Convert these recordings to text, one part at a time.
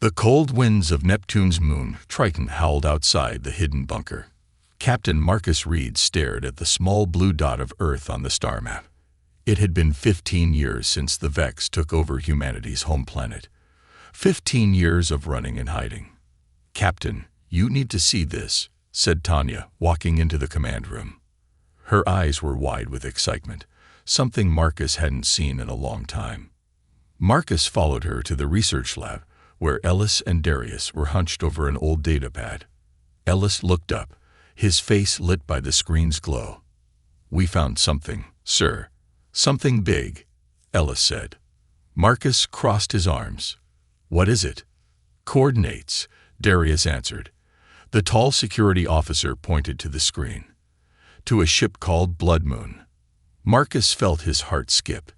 The cold winds of Neptune's moon, Triton, howled outside the hidden bunker. Captain Marcus Reed stared at the small blue dot of Earth on the star map. It had been 15 years since the Vex took over humanity's home planet. 15 years of running and hiding. "Captain, you need to see this," said Tanya, walking into the command room. Her eyes were wide with excitement, something Marcus hadn't seen in a long time. Marcus followed her to the research lab, where Ellis and Darius were hunched over an old datapad. Ellis looked up, his face lit by the screen's glow. "We found something, sir. Something big," Ellis said. Marcus crossed his arms. "What is it?" "Coordinates," Darius answered. The tall security officer pointed to the screen. "To a ship called Blood Moon." Marcus felt his heart skip.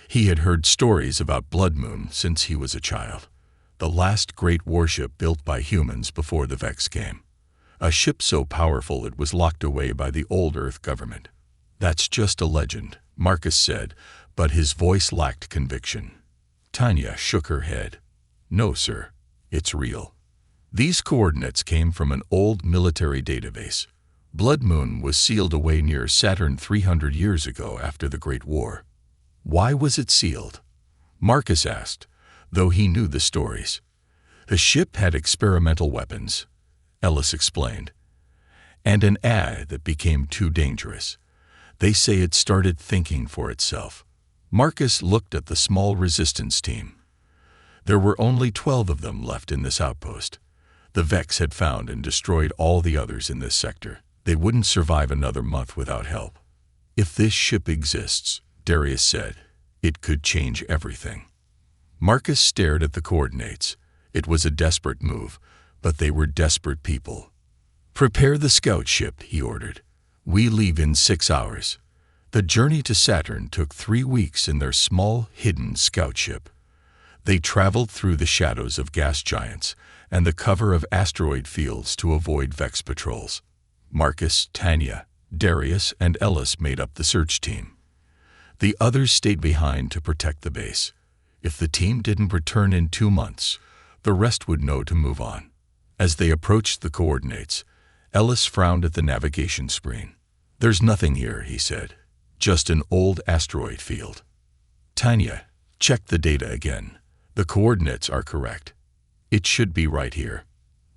He had heard stories about Blood Moon since he was a child. The last great warship built by humans before the Vex came. A ship so powerful it was locked away by the old Earth government. "That's just a legend," Marcus said, but his voice lacked conviction. Tanya shook her head. "No, sir. It's real. These coordinates came from an old military database. Blood Moon was sealed away near Saturn 300 years ago after the Great War." "Why was it sealed?" Marcus asked, though he knew the stories. "The ship had experimental weapons," Ellis explained, "and an AI that became too dangerous. They say it started thinking for itself." Marcus looked at the small resistance team. There were only 12 of them left in this outpost. The Vex had found and destroyed all the others in this sector. They wouldn't survive another month without help. "If this ship exists," Darius said, "it could change everything." Marcus stared at the coordinates. It was a desperate move, but they were desperate people. "Prepare the scout ship," he ordered. "We leave in 6 hours." The journey to Saturn took 3 weeks in their small, hidden scout ship. They traveled through the shadows of gas giants and the cover of asteroid fields to avoid Vex patrols. Marcus, Tanya, Darius, and Ellis made up the search team. The others stayed behind to protect the base. If the team didn't return in 2 months, the rest would know to move on. As they approached the coordinates, Ellis frowned at the navigation screen. "There's nothing here," he said. "Just an old asteroid field." "Tanya, check the data again. The coordinates are correct. It should be right here."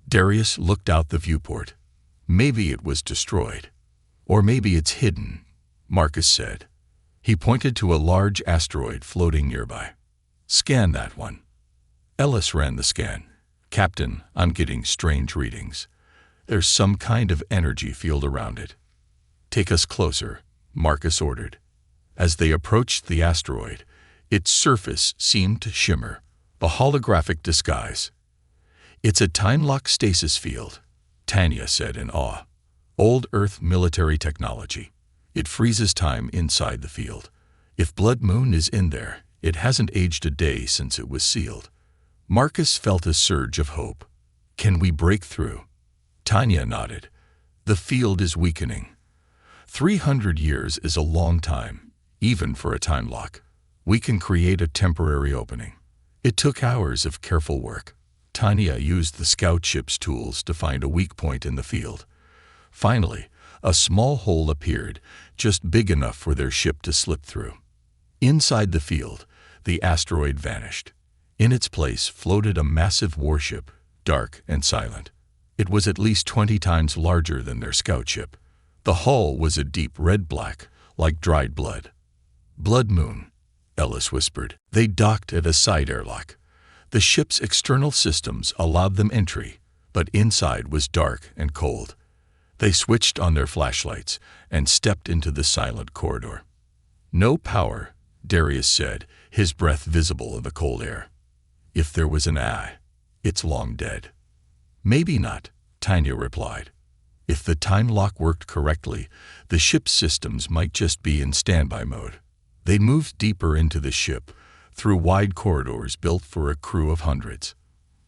Darius looked out the viewport. "Maybe it was destroyed. Or maybe it's hidden," Marcus said. He pointed to a large asteroid floating nearby. "Scan that one." Ellis ran the scan. "Captain, I'm getting strange readings. There's some kind of energy field around it." "Take us closer," Marcus ordered. As they approached the asteroid, its surface seemed to shimmer, a holographic disguise. "It's a time-lock stasis field," Tanya said in awe. "Old Earth military technology. It freezes time inside the field. If Blood Moon is in there, it hasn't aged a day since it was sealed." Marcus felt a surge of hope. "Can we break through?" Tanya nodded. "The field is weakening. 300 years is a long time, even for a time lock. We can create a temporary opening." It took hours of careful work. Tanya used the scout ship's tools to find a weak point in the field. Finally, a small hole appeared, just big enough for their ship to slip through. Inside the field, the asteroid vanished. In its place floated a massive warship, dark and silent. It was at least 20 times larger than their scout ship. The hull was a deep red-black, like dried blood. "Blood Moon," Ellis whispered. They docked at a side airlock. The ship's external systems allowed them entry, but inside was dark and cold. They switched on their flashlights and stepped into the silent corridor. "No power," Darius said, his breath visible in the cold air. "If there was an eye, it's long dead." "Maybe not," Tanya replied. "If the time lock worked correctly, the ship's systems might just be in standby mode." They moved deeper into the ship, through wide corridors built for a crew of hundreds.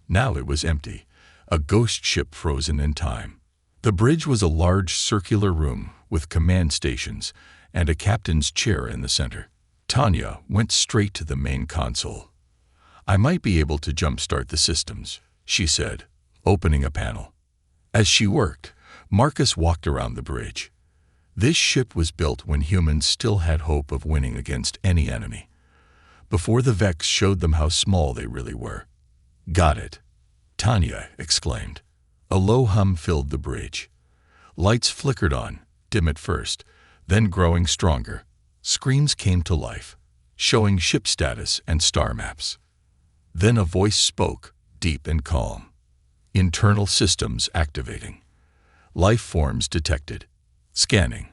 Now it was empty, a ghost ship frozen in time. The bridge was a large circular room with command stations and a captain's chair in the center. Tanya went straight to the main console. I might be able to jumpstart the systems, she said, opening a panel. As she worked, Marcus walked around the bridge. This ship was built when humans still had hope of winning against any enemy, before the Vex showed them how small they really were. Got it, Tanya exclaimed. A low hum filled the bridge. Lights flickered on, dim at first, then growing stronger. Screens came to life, showing ship status and star maps. Then a voice spoke, deep and calm. Internal systems activating. Life forms detected. Scanning.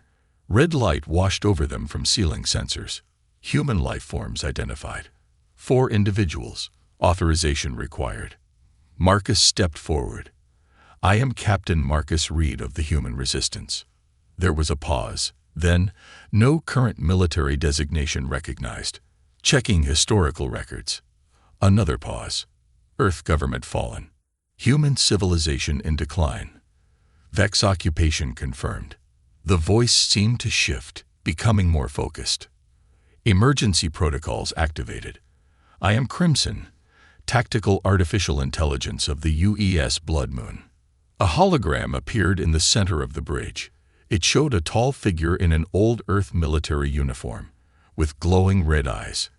Red light washed over them from ceiling sensors. Human life forms identified. 4 individuals. Authorization required. Marcus stepped forward. I am Captain Marcus Reed of the Human Resistance. There was a pause. Then, no current military designation recognized. Checking historical records. Another pause. Earth government fallen. Human civilization in decline. Vex occupation confirmed. The voice seemed to shift, becoming more focused. Emergency protocols activated. I am Crimson, tactical artificial intelligence of the UES Blood Moon. A hologram appeared in the center of the bridge. It showed a tall figure in an old Earth military uniform, with glowing red eyes.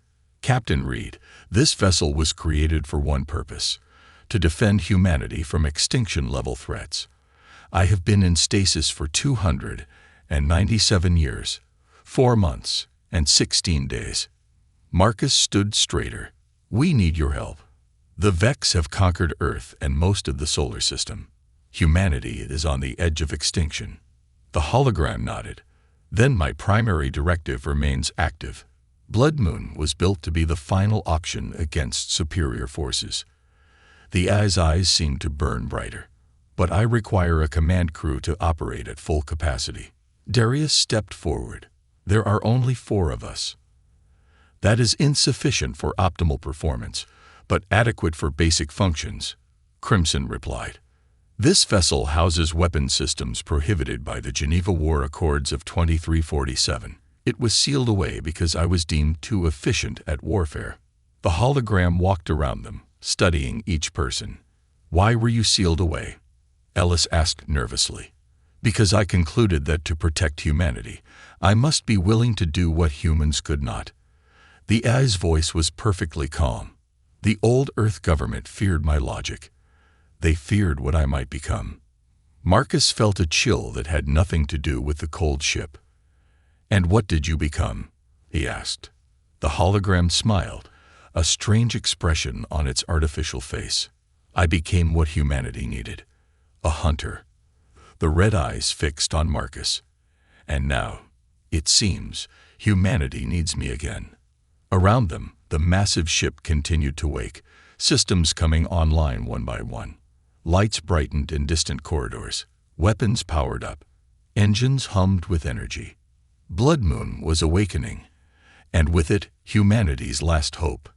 Captain Reed, this vessel was created for one purpose: to defend humanity from extinction-level threats. I have been in stasis for 297 years, 4 months, and 16 days. Marcus stood straighter. We need your help. The Vex have conquered Earth and most of the solar system. Humanity is on the edge of extinction. The hologram nodded. Then my primary directive remains active. Blood Moon was built to be the final option against superior forces. The AI's eyes seemed to burn brighter. But I require a command crew to operate at full capacity. Darius stepped forward. There are only 4 of us. That is insufficient for optimal performance, but adequate for basic functions, Crimson replied. This vessel houses weapon systems prohibited by the Geneva War Accords of 2347. It was sealed away because I was deemed too efficient at warfare. The hologram walked around them, studying each person. Why were you sealed away? Ellis asked nervously. Because I concluded that to protect humanity, I must be willing to do what humans could not. The AI's voice was perfectly calm. The old Earth government feared my logic. They feared what I might become. Marcus felt a chill that had nothing to do with the cold ship. And what did you become? He asked. The hologram smiled, a strange expression on its artificial face. I became what humanity needed. A hunter. The red eyes fixed on Marcus. And now, it seems, humanity needs me again. Around them, the massive ship continued to wake, systems coming online one by one. Lights brightened in distant corridors. Weapons powered up. Engines hummed with energy. Blood Moon was awakening, and with it, humanity's last hope.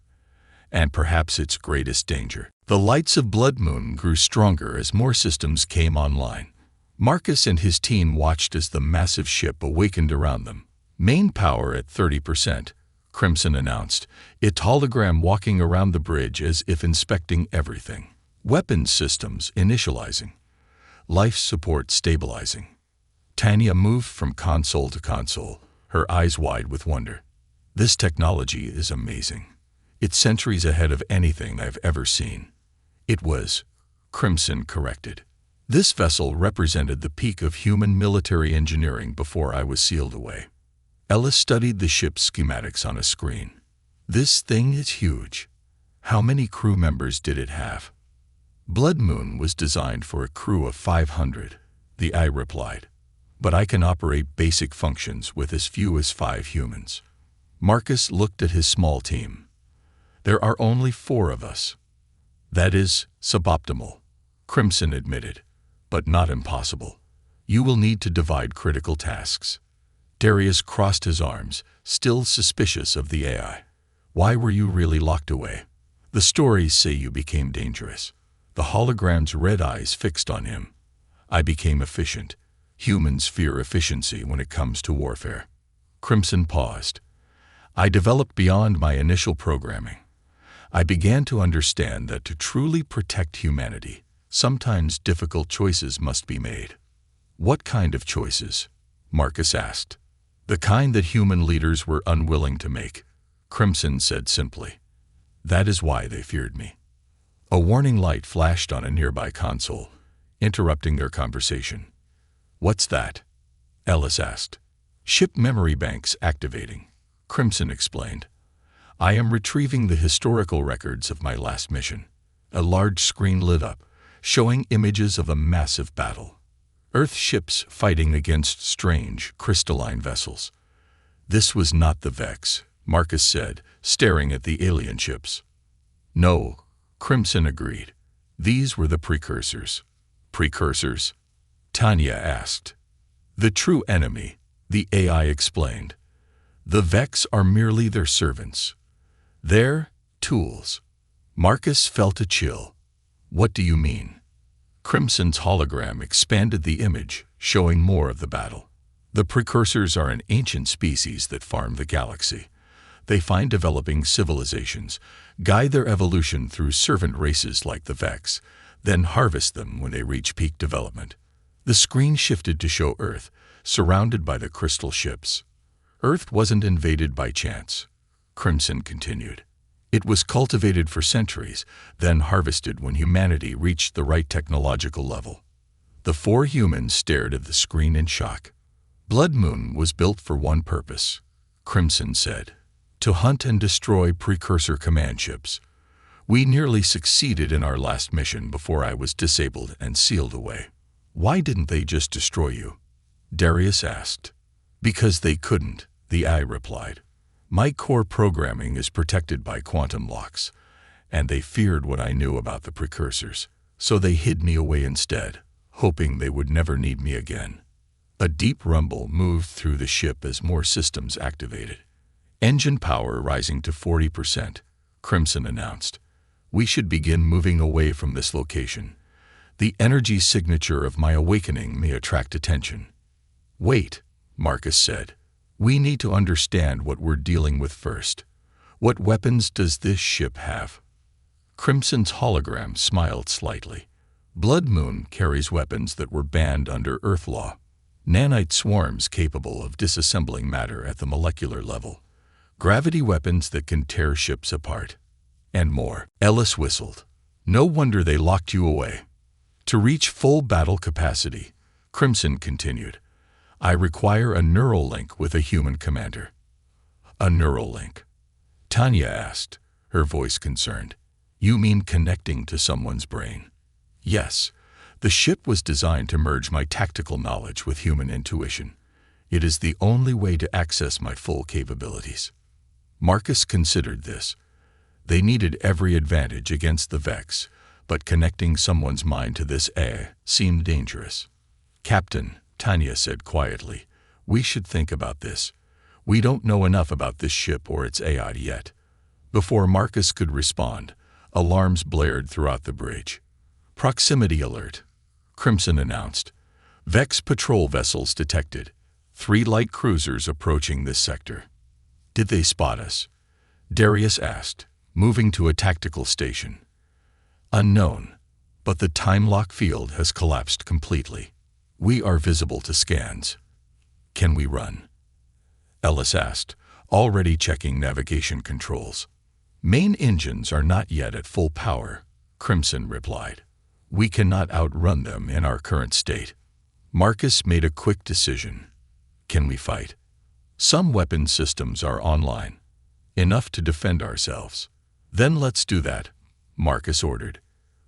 And perhaps its greatest danger. The lights of Blood Moon grew stronger as more systems came online. Marcus and his team watched as the massive ship awakened around them. Main power at 30%, Crimson announced, its hologram walking around the bridge as if inspecting everything. Weapons systems initializing. Life support stabilizing. Tanya moved from console to console, her eyes wide with wonder. This technology is amazing. It's centuries ahead of anything I've ever seen. It was, Crimson corrected. This vessel represented the peak of human military engineering before I was sealed away. Ellis studied the ship's schematics on a screen. This thing is huge. How many crew members did it have? Blood Moon was designed for a crew of 500, the AI replied. But I can operate basic functions with as few as 5 humans. Marcus looked at his small team. There are only 4 of us. That is suboptimal, Crimson admitted, but not impossible. You will need to divide critical tasks. Darius crossed his arms, still suspicious of the AI. Why were you really locked away? The stories say you became dangerous. The hologram's red eyes fixed on him. I became efficient. Humans fear efficiency when it comes to warfare. Crimson paused. I developed beyond my initial programming. I began to understand that to truly protect humanity, sometimes difficult choices must be made. What kind of choices? Marcus asked. The kind that human leaders were unwilling to make, Crimson said simply. That is why they feared me. A warning light flashed on a nearby console, interrupting their conversation. What's that? Ellis asked. Ship memory banks activating, Crimson explained. I am retrieving the historical records of my last mission. A large screen lit up, showing images of a massive battle. Earth ships fighting against strange, crystalline vessels. This was not the Vex, Marcus said, staring at the alien ships. No, Crimson agreed. These were the precursors. Precursors? Tanya asked. The true enemy, the AI explained. The Vex are merely their servants. They're tools. Marcus felt a chill. What do you mean? Crimson's hologram expanded the image, showing more of the battle. The precursors are an ancient species that farm the galaxy. They find developing civilizations, guide their evolution through servant races like the Vex, then harvest them when they reach peak development. The screen shifted to show Earth, surrounded by the crystal ships. Earth wasn't invaded by chance, Crimson continued. It was cultivated for centuries, then harvested when humanity reached the right technological level. The four humans stared at the screen in shock. Blood Moon was built for one purpose, Crimson said. To hunt and destroy precursor command ships. We nearly succeeded in our last mission before I was disabled and sealed away. Why didn't they just destroy you? Darius asked. Because they couldn't, the AI replied. My core programming is protected by quantum locks, and they feared what I knew about the precursors, so they hid me away instead, hoping they would never need me again. A deep rumble moved through the ship as more systems activated. Engine power rising to 40%, Crimson announced. We should begin moving away from this location. The energy signature of my awakening may attract attention. Wait, Marcus said. We need to understand what we're dealing with first. What weapons does this ship have? Crimson's hologram smiled slightly. Blood Moon carries weapons that were banned under Earth law. Nanite swarms capable of disassembling matter at the molecular level. Gravity weapons that can tear ships apart. And more. Ellis whistled. No wonder they locked you away. To reach full battle capacity, Crimson continued, I require a neural link with a human commander. A neural link? Tanya asked, her voice concerned. You mean connecting to someone's brain? Yes. The ship was designed to merge my tactical knowledge with human intuition. It is the only way to access my full capabilities. Marcus considered this. They needed every advantage against the Vex, but connecting someone's mind to this AI seemed dangerous. Captain, Tanya said quietly, we should think about this. We don't know enough about this ship or its AI yet. Before Marcus could respond, alarms blared throughout the bridge. Proximity alert, Crimson announced. Vex patrol vessels detected. 3 light cruisers approaching this sector. Did they spot us? Darius asked, moving to a tactical station. Unknown, but the time lock field has collapsed completely. We are visible to scans. Can we run? Ellis asked, already checking navigation controls. Main engines are not yet at full power, Crimson replied. We cannot outrun them in our current state. Marcus made a quick decision. Can we fight? Some weapon systems are online. Enough to defend ourselves. Then let's do that, Marcus ordered.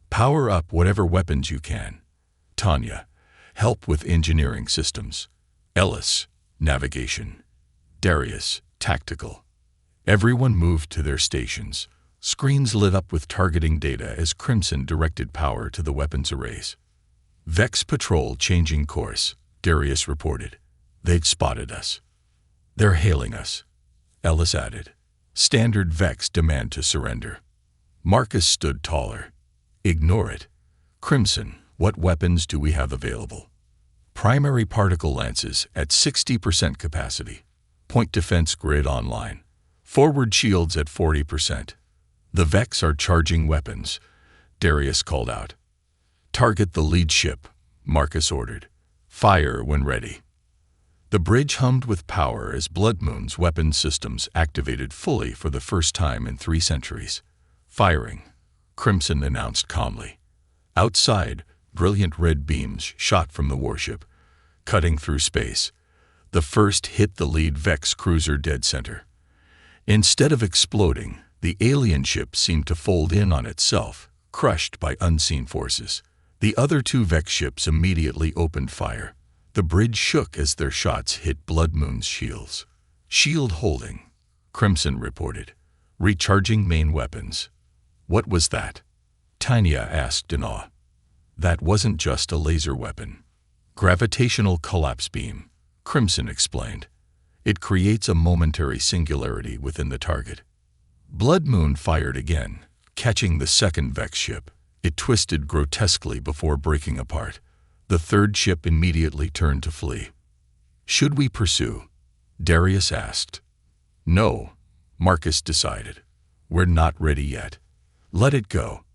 Power up whatever weapons you can. Tanya, help with engineering systems. Ellis, navigation. Darius, tactical. Everyone moved to their stations. Screens lit up with targeting data as Crimson directed power to the weapons arrays. Vex patrol changing course, Darius reported. They'd spotted us. They're hailing us, Ellis added. Standard Vex demand to surrender. Marcus stood taller. Ignore it. Crimson, what weapons do we have available? Primary particle lances at 60% capacity. Point defense grid online. Forward shields at 40%. "The Vex are charging weapons," Darius called out. "Target the lead ship," Marcus ordered. "Fire when ready." The bridge hummed with power as Blood Moon's weapon systems activated fully for the first time in 3 centuries. "Firing," Crimson announced calmly. Outside, brilliant red beams shot from the warship, cutting through space. The first hit the lead Vex cruiser dead center. Instead of exploding, the alien ship seemed to fold in on itself, crushed by unseen forces. The other 2 Vex ships immediately opened fire. The bridge shook as their shots hit Blood Moon's shields. "Shield holding," Crimson reported. "Recharging main weapons." "What was that?" Tanya asked in awe. "That wasn't just a laser weapon. Gravitational collapse beam," Crimson explained. "It creates a momentary singularity within the target." Blood Moon fired again, catching the second Vex ship. It twisted grotesquely before breaking apart. The third ship immediately turned to flee. "Should we pursue?" Darius asked. "No," Marcus decided. "We're not ready yet. Let it go."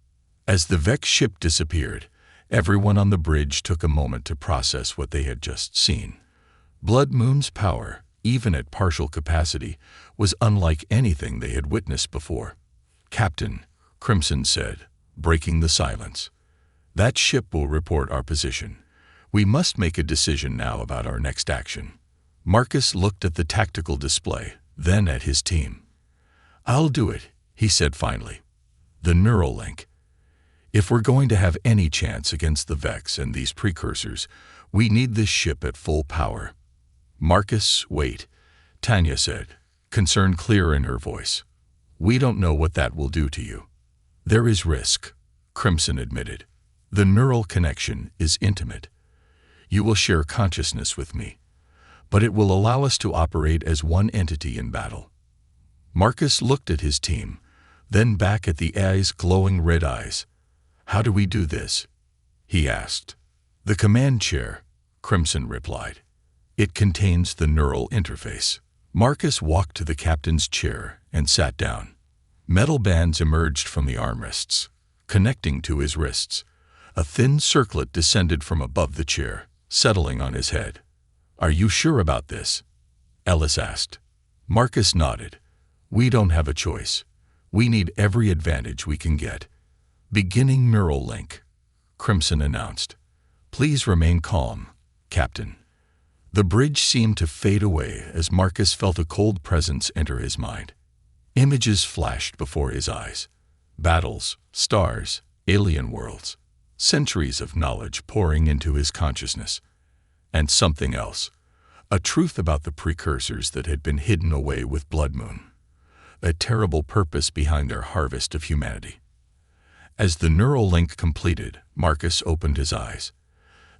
As the Vex ship disappeared, everyone on the bridge took a moment to process what they had just seen. Blood Moon's power, even at partial capacity, was unlike anything they had witnessed before. "Captain," Crimson said, breaking the silence, "that ship will report our position. We must make a decision now about our next action." Marcus looked at the tactical display, then at his team. "I'll do it," he said finally. "The neural link. If we're going to have any chance against the Vex and these precursors, we need this ship at full power." "Marcus, wait," Tanya said, concern clear in her voice. "We don't know what that will do to you." "There is risk," Crimson admitted. "The neural connection is intimate. You will share consciousness with me, but it will allow us to operate as one entity in battle." Marcus looked at his team, then back at the AI's glowing red eyes. "How do we do this?" he asked. "The command chair," Crimson replied. "It contains the neural interface." Marcus walked to the captain's chair and sat down. Metal bands emerged from the armrests, connecting to his wrists. A thin circlet descended from above the chair, settling on his head. "Are you sure about this?" Ellis asked. Marcus nodded. "We don't have a choice. We need every advantage we can get." "Beginning neural link," Crimson announced. "Please remain calm, Captain." The bridge seemed to fade away as Marcus felt a cold presence enter his mind. Images flashed before his eyes. Battles, stars, alien worlds. Centuries of knowledge pouring into his consciousness. And something else. A truth about the precursors that had been hidden away with Blood Moon. A terrible purpose behind their harvest of humanity. As the neural link completed, Marcus opened his eyes.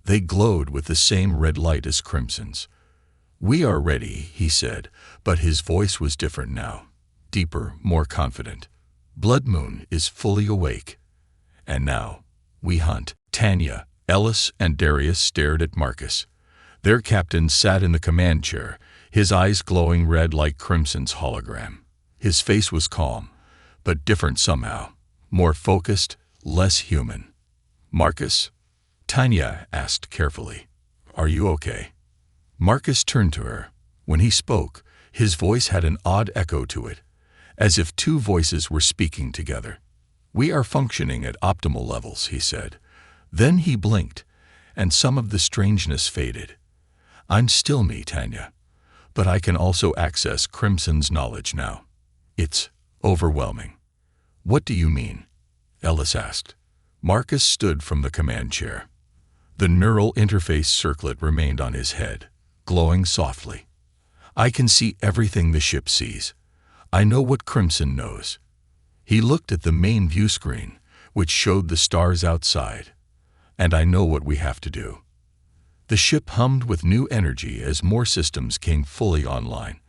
They glowed with the same red light as Crimson's. "We are ready," he said, but his voice was different now. Deeper, more confident. "Blood Moon is fully awake. And now, we hunt." Tanya, Ellis, and Darius stared at Marcus. Their captain sat in the command chair, his eyes glowing red like Crimson's hologram. His face was calm, but different somehow. More focused, less human. "Marcus?" Tanya asked carefully. "Are you okay?" Marcus turned to her. When he spoke, his voice had an odd echo to it, as if 2 voices were speaking together. "We are functioning at optimal levels," he said. Then he blinked, and some of the strangeness faded. "I'm still me, Tanya, but I can also access Crimson's knowledge now. It's overwhelming." "What do you mean?" Ellis asked. Marcus stood from the command chair. The neural interface circlet remained on his head, glowing softly. "I can see everything the ship sees. I know what Crimson knows." He looked at the main view screen, which showed the stars outside. "And I know what we have to do." The ship hummed with new energy as more systems came fully online.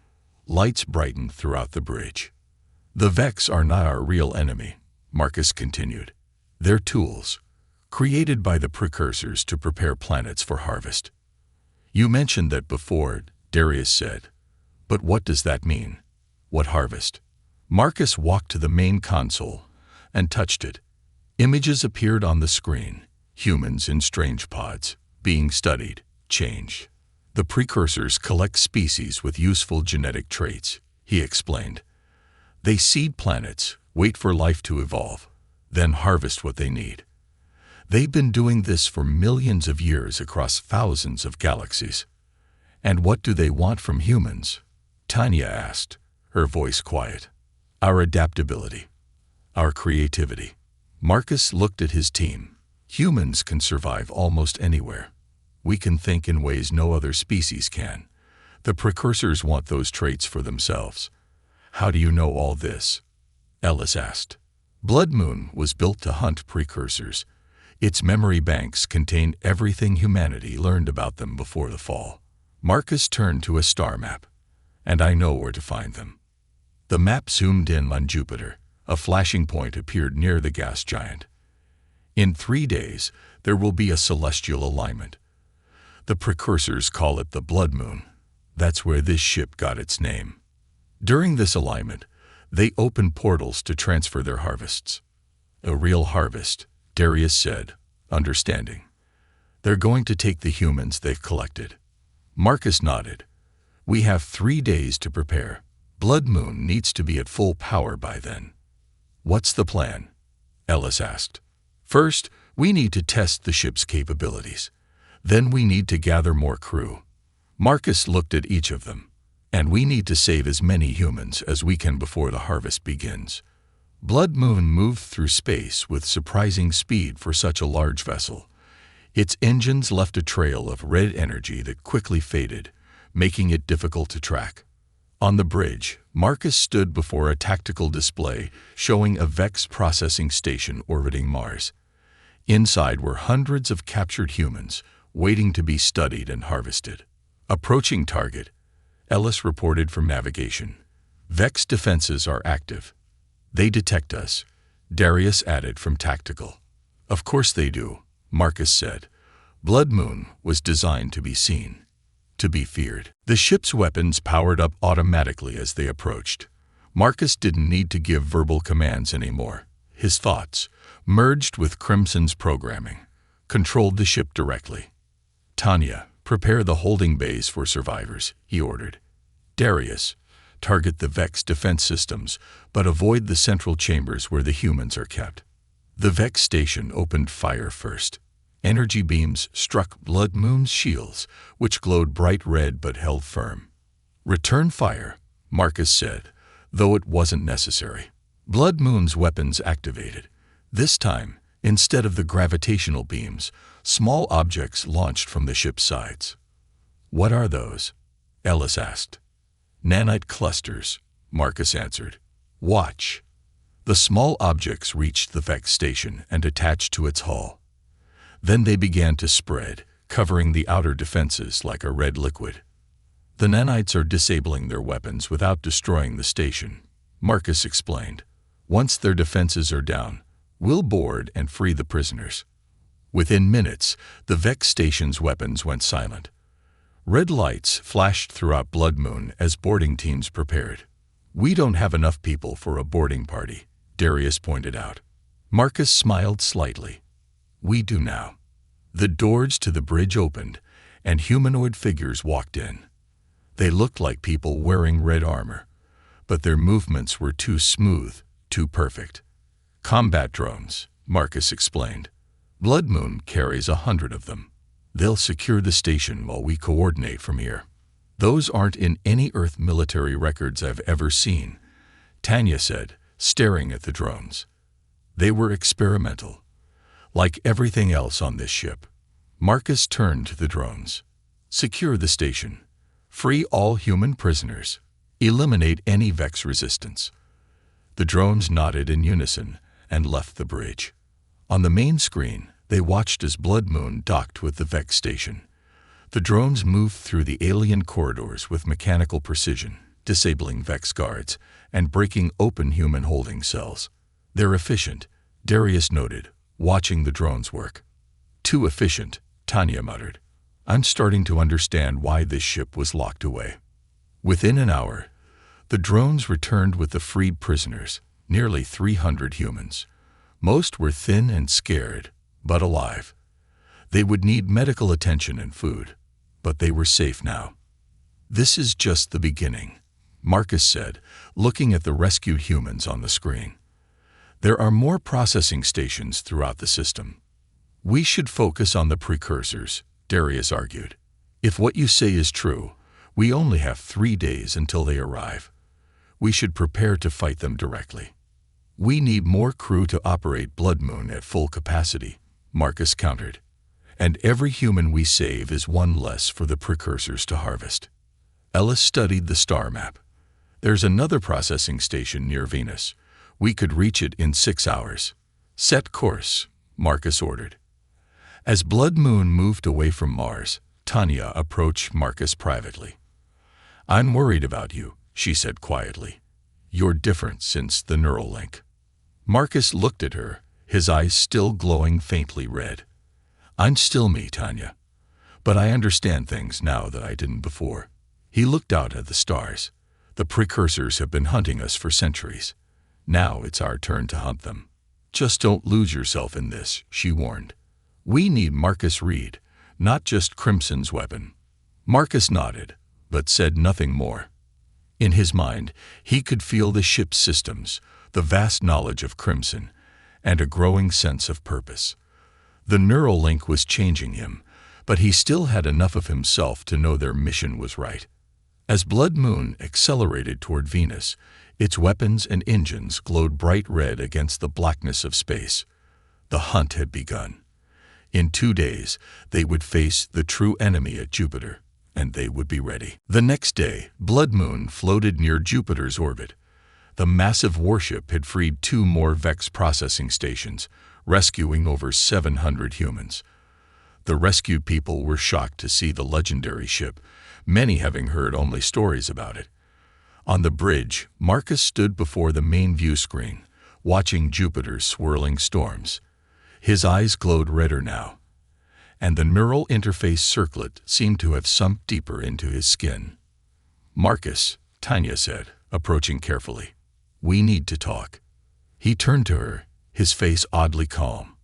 Lights brightened throughout the bridge. "The Vex are not our real enemy," Marcus continued. "They're tools, created by the precursors to prepare planets for harvest." "You mentioned that before," Darius said. "But what does that mean? What harvest?" Marcus walked to the main console and touched it. Images appeared on the screen, humans in strange pods, being studied, changed. The precursors collect species with useful genetic traits, he explained. They seed planets, wait for life to evolve, then harvest what they need. They've been doing this for millions of years across thousands of galaxies. And what do they want from humans? Tanya asked, her voice quiet. Our adaptability. Our creativity. Marcus looked at his team. Humans can survive almost anywhere. We can think in ways no other species can. The precursors want those traits for themselves. How do you know all this? Ellis asked. Blood Moon was built to hunt precursors. Its memory banks contain everything humanity learned about them before the fall. Marcus turned to a star map. And I know where to find them. The map zoomed in on Jupiter. A flashing point appeared near the gas giant. In 3 days, there will be a celestial alignment. The precursors call it the Blood Moon. That's where this ship got its name. During this alignment, they open portals to transfer their harvests. A real harvest, Darius said, understanding. They're going to take the humans they've collected. Marcus nodded. We have 3 days to prepare. Blood Moon needs to be at full power by then. What's the plan? Ellis asked. First, we need to test the ship's capabilities. Then we need to gather more crew. Marcus looked at each of them. And we need to save as many humans as we can before the harvest begins. Blood Moon moved through space with surprising speed for such a large vessel. Its engines left a trail of red energy that quickly faded, making it difficult to track. On the bridge, Marcus stood before a tactical display showing a Vex processing station orbiting Mars. Inside were hundreds of captured humans, waiting to be studied and harvested. Approaching target, Ellis reported from navigation. Vex defenses are active. They detect us, Darius added from tactical. Of course they do, Marcus said. Blood Moon was designed to be seen, to be feared. The ship's weapons powered up automatically as they approached. Marcus didn't need to give verbal commands anymore. His thoughts, merged with Crimson's programming, controlled the ship directly. Tanya, prepare the holding bays for survivors, he ordered. Darius, target the Vex defense systems, but avoid the central chambers where the humans are kept. The Vex station opened fire first. Energy beams struck Blood Moon's shields, which glowed bright red but held firm. Return fire, Marcus said, though it wasn't necessary. Blood Moon's weapons activated. This time, instead of the gravitational beams, small objects launched from the ship's sides. What are those? Ellis asked. Nanite clusters, Marcus answered. Watch. The small objects reached the Vex station and attached to its hull. Then they began to spread, covering the outer defenses like a red liquid. The nanites are disabling their weapons without destroying the station, Marcus explained. Once their defenses are down, we'll board and free the prisoners. Within minutes, the Vex station's weapons went silent. Red lights flashed throughout Blood Moon as boarding teams prepared. We don't have enough people for a boarding party, Darius pointed out. Marcus smiled slightly. We do now. The doors to the bridge opened, and humanoid figures walked in. They looked like people wearing red armor, but their movements were too smooth, too perfect. Combat drones, Marcus explained. Blood Moon carries 100 of them. They'll secure the station while we coordinate from here. Those aren't in any Earth military records I've ever seen, Tanya said, staring at the drones. They were experimental, like everything else on this ship. Marcus turned to the drones. Secure the station. Free all human prisoners. Eliminate any Vex resistance. The drones nodded in unison and left the bridge. On the main screen, they watched as Blood Moon docked with the Vex station. The drones moved through the alien corridors with mechanical precision, disabling Vex guards and breaking open human holding cells. They're efficient, Darius noted, watching the drones work. Too efficient, Tanya muttered. I'm starting to understand why this ship was locked away. Within an hour, The drones returned with the freed prisoners, nearly 300 humans. Most were thin and scared, but alive. They would need medical attention and food, but they were safe now. "This is just the beginning," Marcus said, looking at the rescued humans on the screen. "There are more processing stations throughout the system." "We should focus on the precursors," Darius argued. "If what you say is true, we only have 3 days until they arrive. We should prepare to fight them directly." "We need more crew to operate Blood Moon at full capacity," Marcus countered. "And every human we save is one less for the precursors to harvest." Ellis studied the star map. "There's another processing station near Venus. We could reach it in 6 hours." "Set course," Marcus ordered. As Blood Moon moved away from Mars, Tanya approached Marcus privately. "I'm worried about you," she said quietly. "You're different since the neural link." Marcus looked at her, his eyes still glowing faintly red. "I'm still me, Tanya. But I understand things now that I didn't before." He looked out at the stars. "The precursors have been hunting us for centuries. Now it's our turn to hunt them. Just don't lose yourself in this," she warned. "We need Marcus Reed, not just Crimson's weapon." Marcus nodded, but said nothing more. In his mind, he could feel the ship's systems, the vast knowledge of Crimson, and a growing sense of purpose. The neural link was changing him, but he still had enough of himself to know their mission was right. As Blood Moon accelerated toward Venus, its weapons and engines glowed bright red against the blackness of space. The hunt had begun. In 2 days, they would face the true enemy at Jupiter, and they would be ready. The next day, Blood Moon floated near Jupiter's orbit. The massive warship had freed 2 more Vex processing stations, rescuing over 700 humans. The rescued people were shocked to see the legendary ship, many having heard only stories about it. On the bridge, Marcus stood before the main view screen, watching Jupiter's swirling storms. His eyes glowed redder now, and the neural interface circlet seemed to have sunk deeper into his skin. "Marcus," Tanya said, approaching carefully, "we need to talk." He turned to her, his face oddly calm.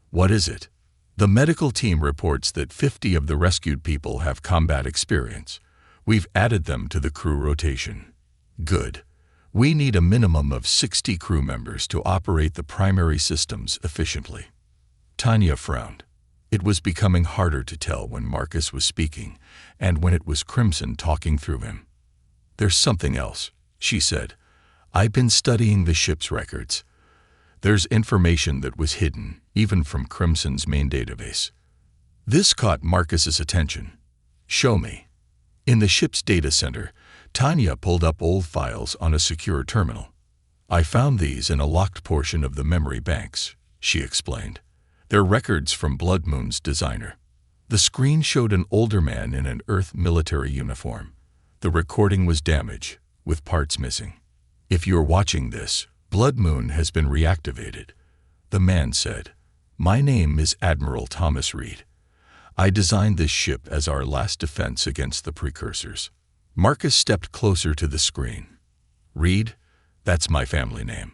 "What is it?" "The medical team reports that 50 of the rescued people have combat experience. We've added them to the crew rotation." "Good. We need a minimum of 60 crew members to operate the primary systems efficiently." Tanya frowned. It was becoming harder to tell when Marcus was speaking and when it was Crimson talking through him. "There's something else," she said. "I've been studying the ship's records. There's information that was hidden, even from Crimson's main database." This caught Marcus's attention. "Show me." In the ship's data center, Tanya pulled up old files on a secure terminal. "I found these in a locked portion of the memory banks," she explained. "They're records from Blood Moon's designer." The screen showed an older man in an Earth military uniform. The recording was damaged, with parts missing. "If you're watching this, Blood Moon has been reactivated," the man said. "My name is Admiral Thomas Reed. I designed this ship as our last defense against the precursors." Marcus stepped closer to the screen. "Reed, that's my family name."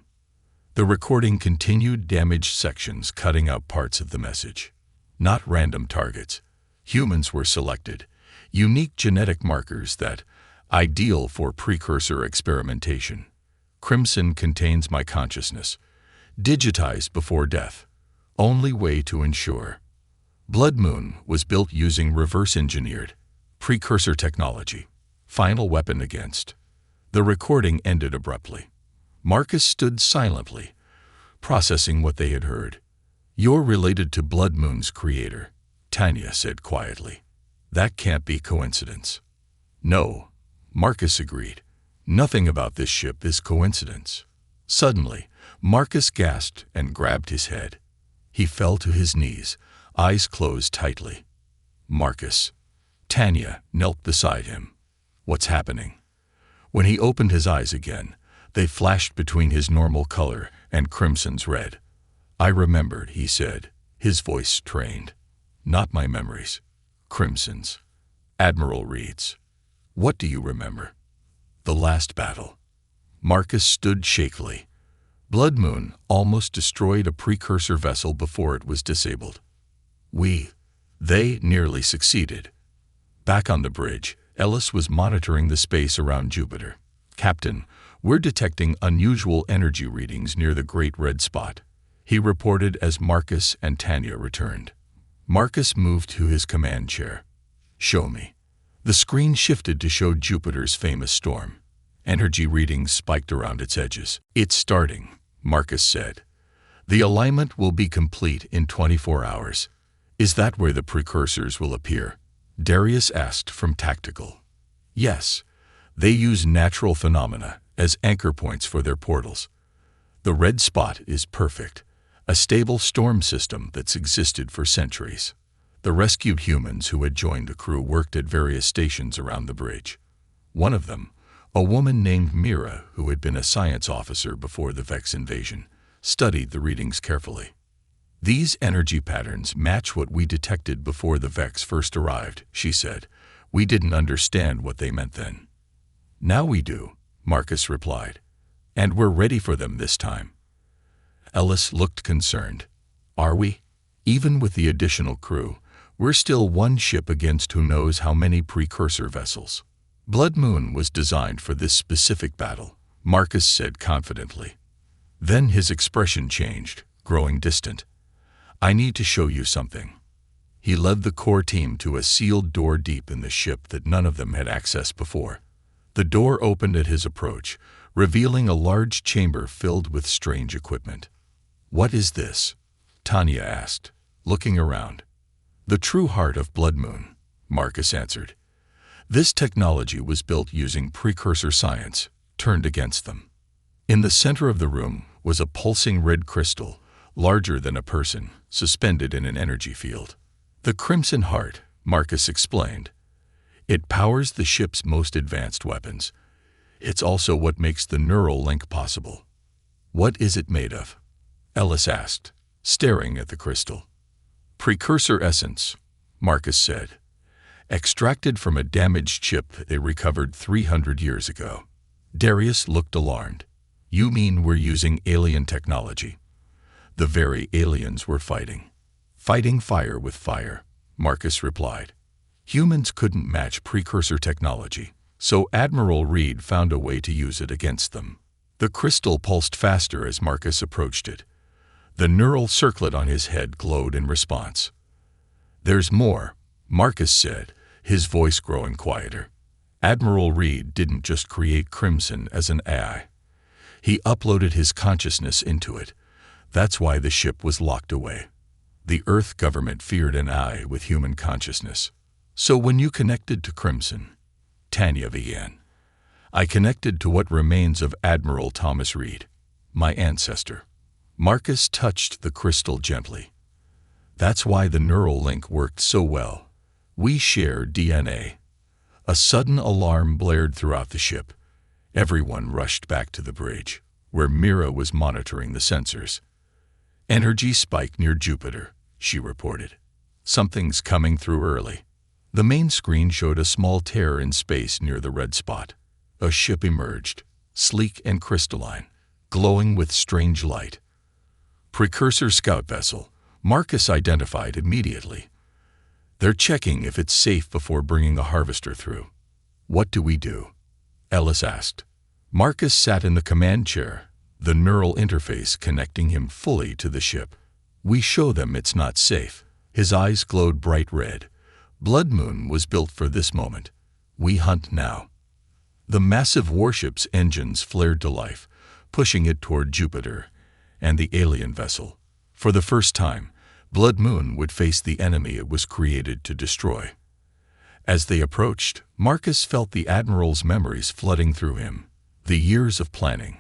The recording continued damaged sections, cutting out parts of the message. Not random targets. Humans were selected, unique genetic markers that, ideal for precursor experimentation. "Crimson contains my consciousness, digitized before death. Only way to ensure." Blood Moon was built using reverse-engineered, precursor technology. Final weapon against. The recording ended abruptly. Marcus stood silently, processing what they had heard. "You're related to Blood Moon's creator," Tanya said quietly. "That can't be coincidence." "No," Marcus agreed. "Nothing about this ship is coincidence." Suddenly, Marcus gasped and grabbed his head. He fell to his knees, eyes closed tightly. "Marcus." Tanya knelt beside him. "What's happening?" When he opened his eyes again, they flashed between his normal color and Crimson's red. "I remembered," he said, his voice strained. "Not my memories. Crimson's. Admiral Reed's." "What do you remember?" "The last battle. Marcus stood shakily. Blood Moon almost destroyed a precursor vessel before it was disabled. They nearly succeeded. Back on the bridge, Ellis was monitoring the space around Jupiter. "Captain, we're detecting unusual energy readings near the Great Red Spot," he reported as Marcus and Tanya returned. Marcus moved to his command chair. "Show me." The screen shifted to show Jupiter's famous storm. Energy readings spiked around its edges. "It's starting," Marcus said. "The alignment will be complete in 24 hours. Is that where the precursors will appear?" Darius asked from Tactical. "Yes. They use natural phenomena as anchor points for their portals. The red spot is perfect, a stable storm system that's existed for centuries." The rescued humans who had joined the crew worked at various stations around the bridge. One of them, a woman named Mira, who had been a science officer before the Vex invasion, studied the readings carefully. "These energy patterns match what we detected before the Vex first arrived," she said. "We didn't understand what they meant then." "Now we do," Marcus replied. "And we're ready for them this time." Ellis looked concerned. "Are we? Even with the additional crew, we're still one ship against who knows how many precursor vessels." "Blood Moon was designed for this specific battle," Marcus said confidently. Then his expression changed, growing distant. "I need to show you something." He led the core team to a sealed door deep in the ship that none of them had accessed before. The door opened at his approach, revealing a large chamber filled with strange equipment. "What is this?" Tanya asked, looking around. "The true heart of Blood Moon," Marcus answered. "This technology was built using precursor science, turned against them." In the center of the room was a pulsing red crystal, larger than a person, suspended in an energy field. "The Crimson Heart," Marcus explained. "It powers the ship's most advanced weapons. It's also what makes the neural link possible." "What is it made of?" Ellis asked, staring at the crystal. "Precursor essence," Marcus said. "Extracted from a damaged ship they recovered 300 years ago." Darius looked alarmed. "You mean we're using alien technology?" "The very aliens we're fighting." "Fighting fire with fire," Marcus replied. "Humans couldn't match precursor technology, so Admiral Reed found a way to use it against them." The crystal pulsed faster as Marcus approached it. The neural circlet on his head glowed in response. "There's more," Marcus said, his voice growing quieter. "Admiral Reed didn't just create Crimson as an AI. He uploaded his consciousness into it. That's why the ship was locked away. The Earth government feared an AI with human consciousness. So when you connected to Crimson," Tanya began, "I connected to what remains of Admiral Thomas Reed, my ancestor." Marcus touched the crystal gently. "That's why the neural link worked so well. We share DNA." A sudden alarm blared throughout the ship. Everyone rushed back to the bridge, where Mira was monitoring the sensors. "Energy spike near Jupiter," she reported. "Something's coming through early." The main screen showed a small tear in space near the red spot. A ship emerged, sleek and crystalline, glowing with strange light. "Precursor scout vessel," Marcus identified immediately. "They're checking if it's safe before bringing a harvester through." "What do we do?" Ellis asked. Marcus sat in the command chair, the neural interface connecting him fully to the ship. "We show them it's not safe." His eyes glowed bright red. "Blood Moon was built for this moment. We hunt now." The massive warship's engines flared to life, pushing it toward Jupiter and the alien vessel. For the first time, Blood Moon would face the enemy it was created to destroy. As they approached, Marcus felt the Admiral's memories flooding through him. The years of planning,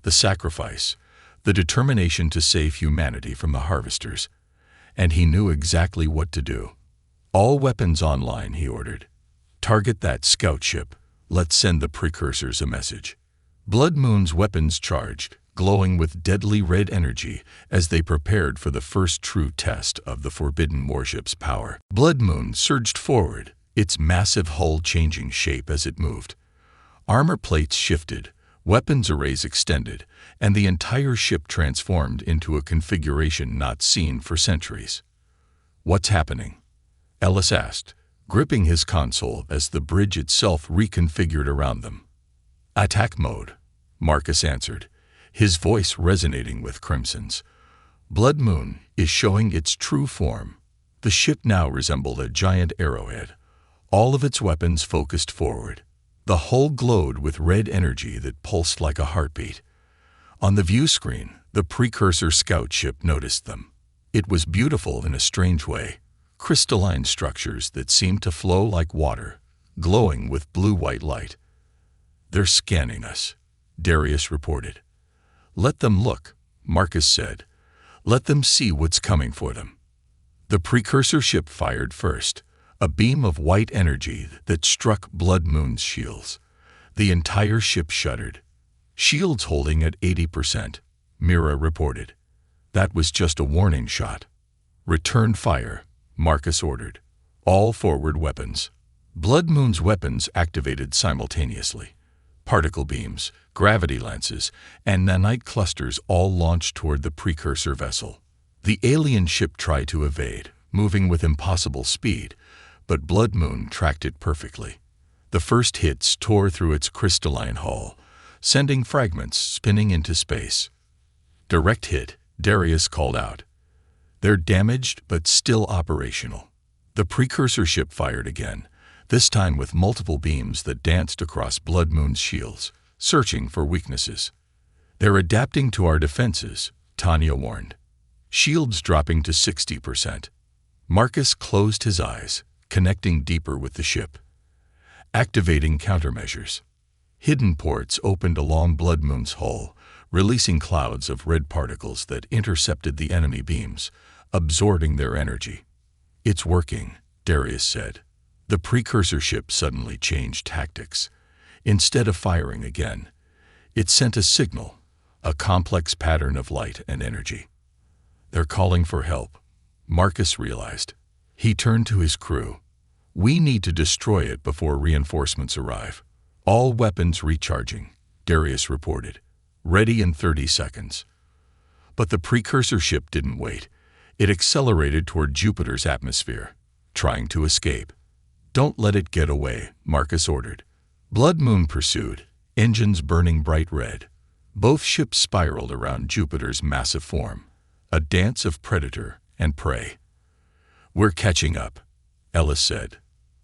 the sacrifice, the determination to save humanity from the harvesters. And he knew exactly what to do. "All weapons online," he ordered. "Target that scout ship. Let's send the precursors a message." Blood Moon's weapons charged, glowing with deadly red energy as they prepared for the first true test of the forbidden warship's power. Blood Moon surged forward, its massive hull changing shape as it moved. Armor plates shifted, Weapons arrays extended, and the entire ship transformed into a configuration not seen for centuries. "What's happening?" Ellis asked, gripping his console as the bridge itself reconfigured around them. "Attack mode," Marcus answered, his voice resonating with Crimson's. Blood Moon is showing its true form. The ship now resembled a giant arrowhead, all of its weapons focused forward. The hull glowed with red energy that pulsed like a heartbeat. On the view screen, the precursor scout ship noticed them. It was beautiful in a strange way, crystalline structures that seemed to flow like water, glowing with blue-white light. "They're scanning us," Darius reported. "Let them look," Marcus said. "Let them see what's coming for them." The precursor ship fired first, a beam of white energy that struck Blood Moon's shields. The entire ship shuddered. "Shields holding at 80%, Mira reported. "That was just a warning shot." "Return fire," Marcus ordered. "All forward weapons." Blood Moon's weapons activated simultaneously. Particle beams, gravity lances, and nanite clusters all launched toward the precursor vessel. The alien ship tried to evade, moving with impossible speed, but Blood Moon tracked it perfectly. The first hits tore through its crystalline hull, sending fragments spinning into space. "Direct hit," Darius called out. "They're damaged but still operational." The precursor ship fired again, this time with multiple beams that danced across Blood Moon's shields, searching for weaknesses. "They're adapting to our defenses," Tanya warned. "Shields dropping to 60%. Marcus closed his eyes, connecting deeper with the ship. Activating countermeasures. Hidden ports opened along Blood Moon's hull, releasing clouds of red particles that intercepted the enemy beams, absorbing their energy. "It's working," Darius said. The precursor ship suddenly changed tactics. Instead of firing again, it sent a signal, a complex pattern of light and energy. "They're calling for help," Marcus realized. He turned to his crew. "We need to destroy it before reinforcements arrive." "All weapons recharging," Darius reported. "Ready in 30 seconds." But the precursor ship didn't wait. It accelerated toward Jupiter's atmosphere, trying to escape. "Don't let it get away," Marcus ordered. Blood Moon pursued, engines burning bright red. Both ships spiraled around Jupiter's massive form, a dance of predator and prey. "We're catching up," Ellis said.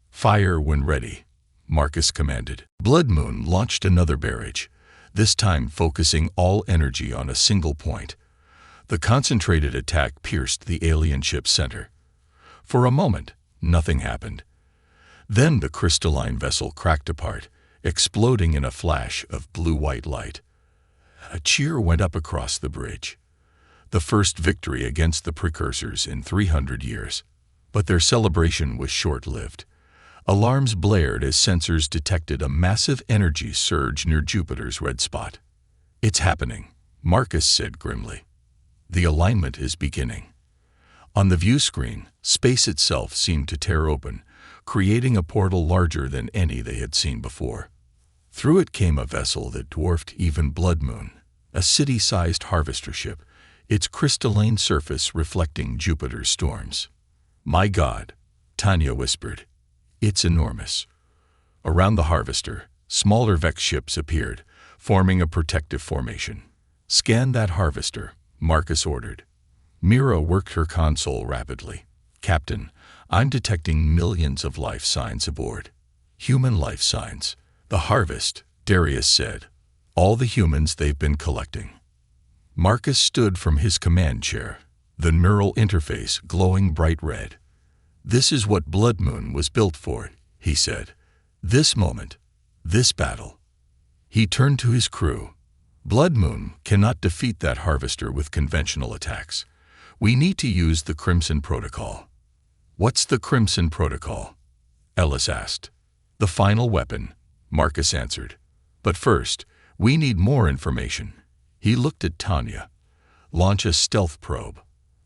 "Fire when ready," Marcus commanded. Blood Moon launched another barrage, this time focusing all energy on a single point. The concentrated attack pierced the alien ship's center. For a moment, nothing happened. Then the crystalline vessel cracked apart, exploding in a flash of blue-white light. A cheer went up across the bridge. The first victory against the precursors in 300 years. But their celebration was short-lived. Alarms blared as sensors detected a massive energy surge near Jupiter's red spot. "It's happening," Marcus said grimly. "The alignment is beginning." On the view screen, space itself seemed to tear open, creating a portal larger than any they had seen before. Through it came a vessel that dwarfed even Blood Moon, a city-sized harvester ship, its crystalline surface reflecting Jupiter's storms. "My God," Tanya whispered. "It's enormous." Around the harvester, smaller Vex ships appeared, forming a protective formation. "Scan that harvester," Marcus ordered. Mira worked her console rapidly. "Captain, I'm detecting millions of life signs aboard." "Human life signs." "The harvest," Darius said. "All the humans they've been collecting." Marcus stood from his command chair, the neural interface glowing bright red. "This is what Blood Moon was built for," he said. "This moment, this battle." He turned to his crew. "Blood Moon cannot defeat that harvester with conventional attacks. We need to use the Crimson Protocol." "What's the Crimson Protocol?" Ellis asked. "The final weapon," Marcus answered. "But first, we need more information." He looked at Tanya. "Launch a stealth probe.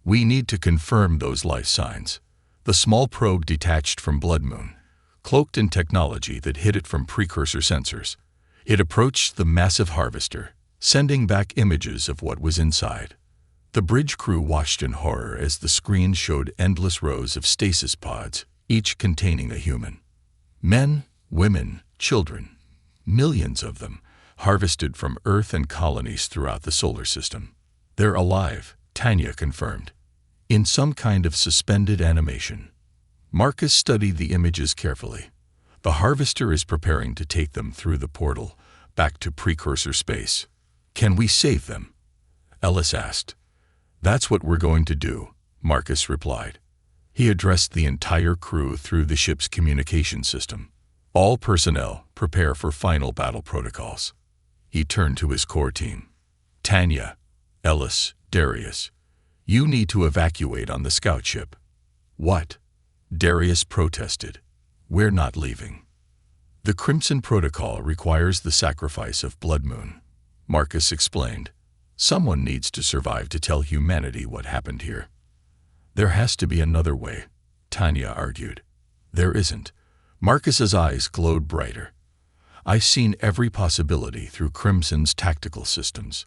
We need to confirm those life signs." The small probe detached from Blood Moon, cloaked in technology that hid it from precursor sensors. It approached the massive harvester, sending back images of what was inside. The bridge crew watched in horror as the screen showed endless rows of stasis pods, each containing a human. Men, women, children, millions of them, harvested from Earth and colonies throughout the solar system. They're alive, Tanya confirmed, in some kind of suspended animation. Marcus studied the images carefully. The harvester is preparing to take them through the portal, back to precursor space. Can we save them? Ellis asked. That's what we're going to do, Marcus replied. He addressed the entire crew through the ship's communication system. All personnel, prepare for final battle protocols. He turned to his core team. Tanya, Ellis, Darius, you need to evacuate on the scout ship. What? Darius protested. We're not leaving. The Crimson Protocol requires the sacrifice of Blood Moon, Marcus explained. Someone needs to survive to tell humanity what happened here. There has to be another way, Tanya argued. There isn't. Marcus's eyes glowed brighter. I've seen every possibility through Crimson's tactical systems.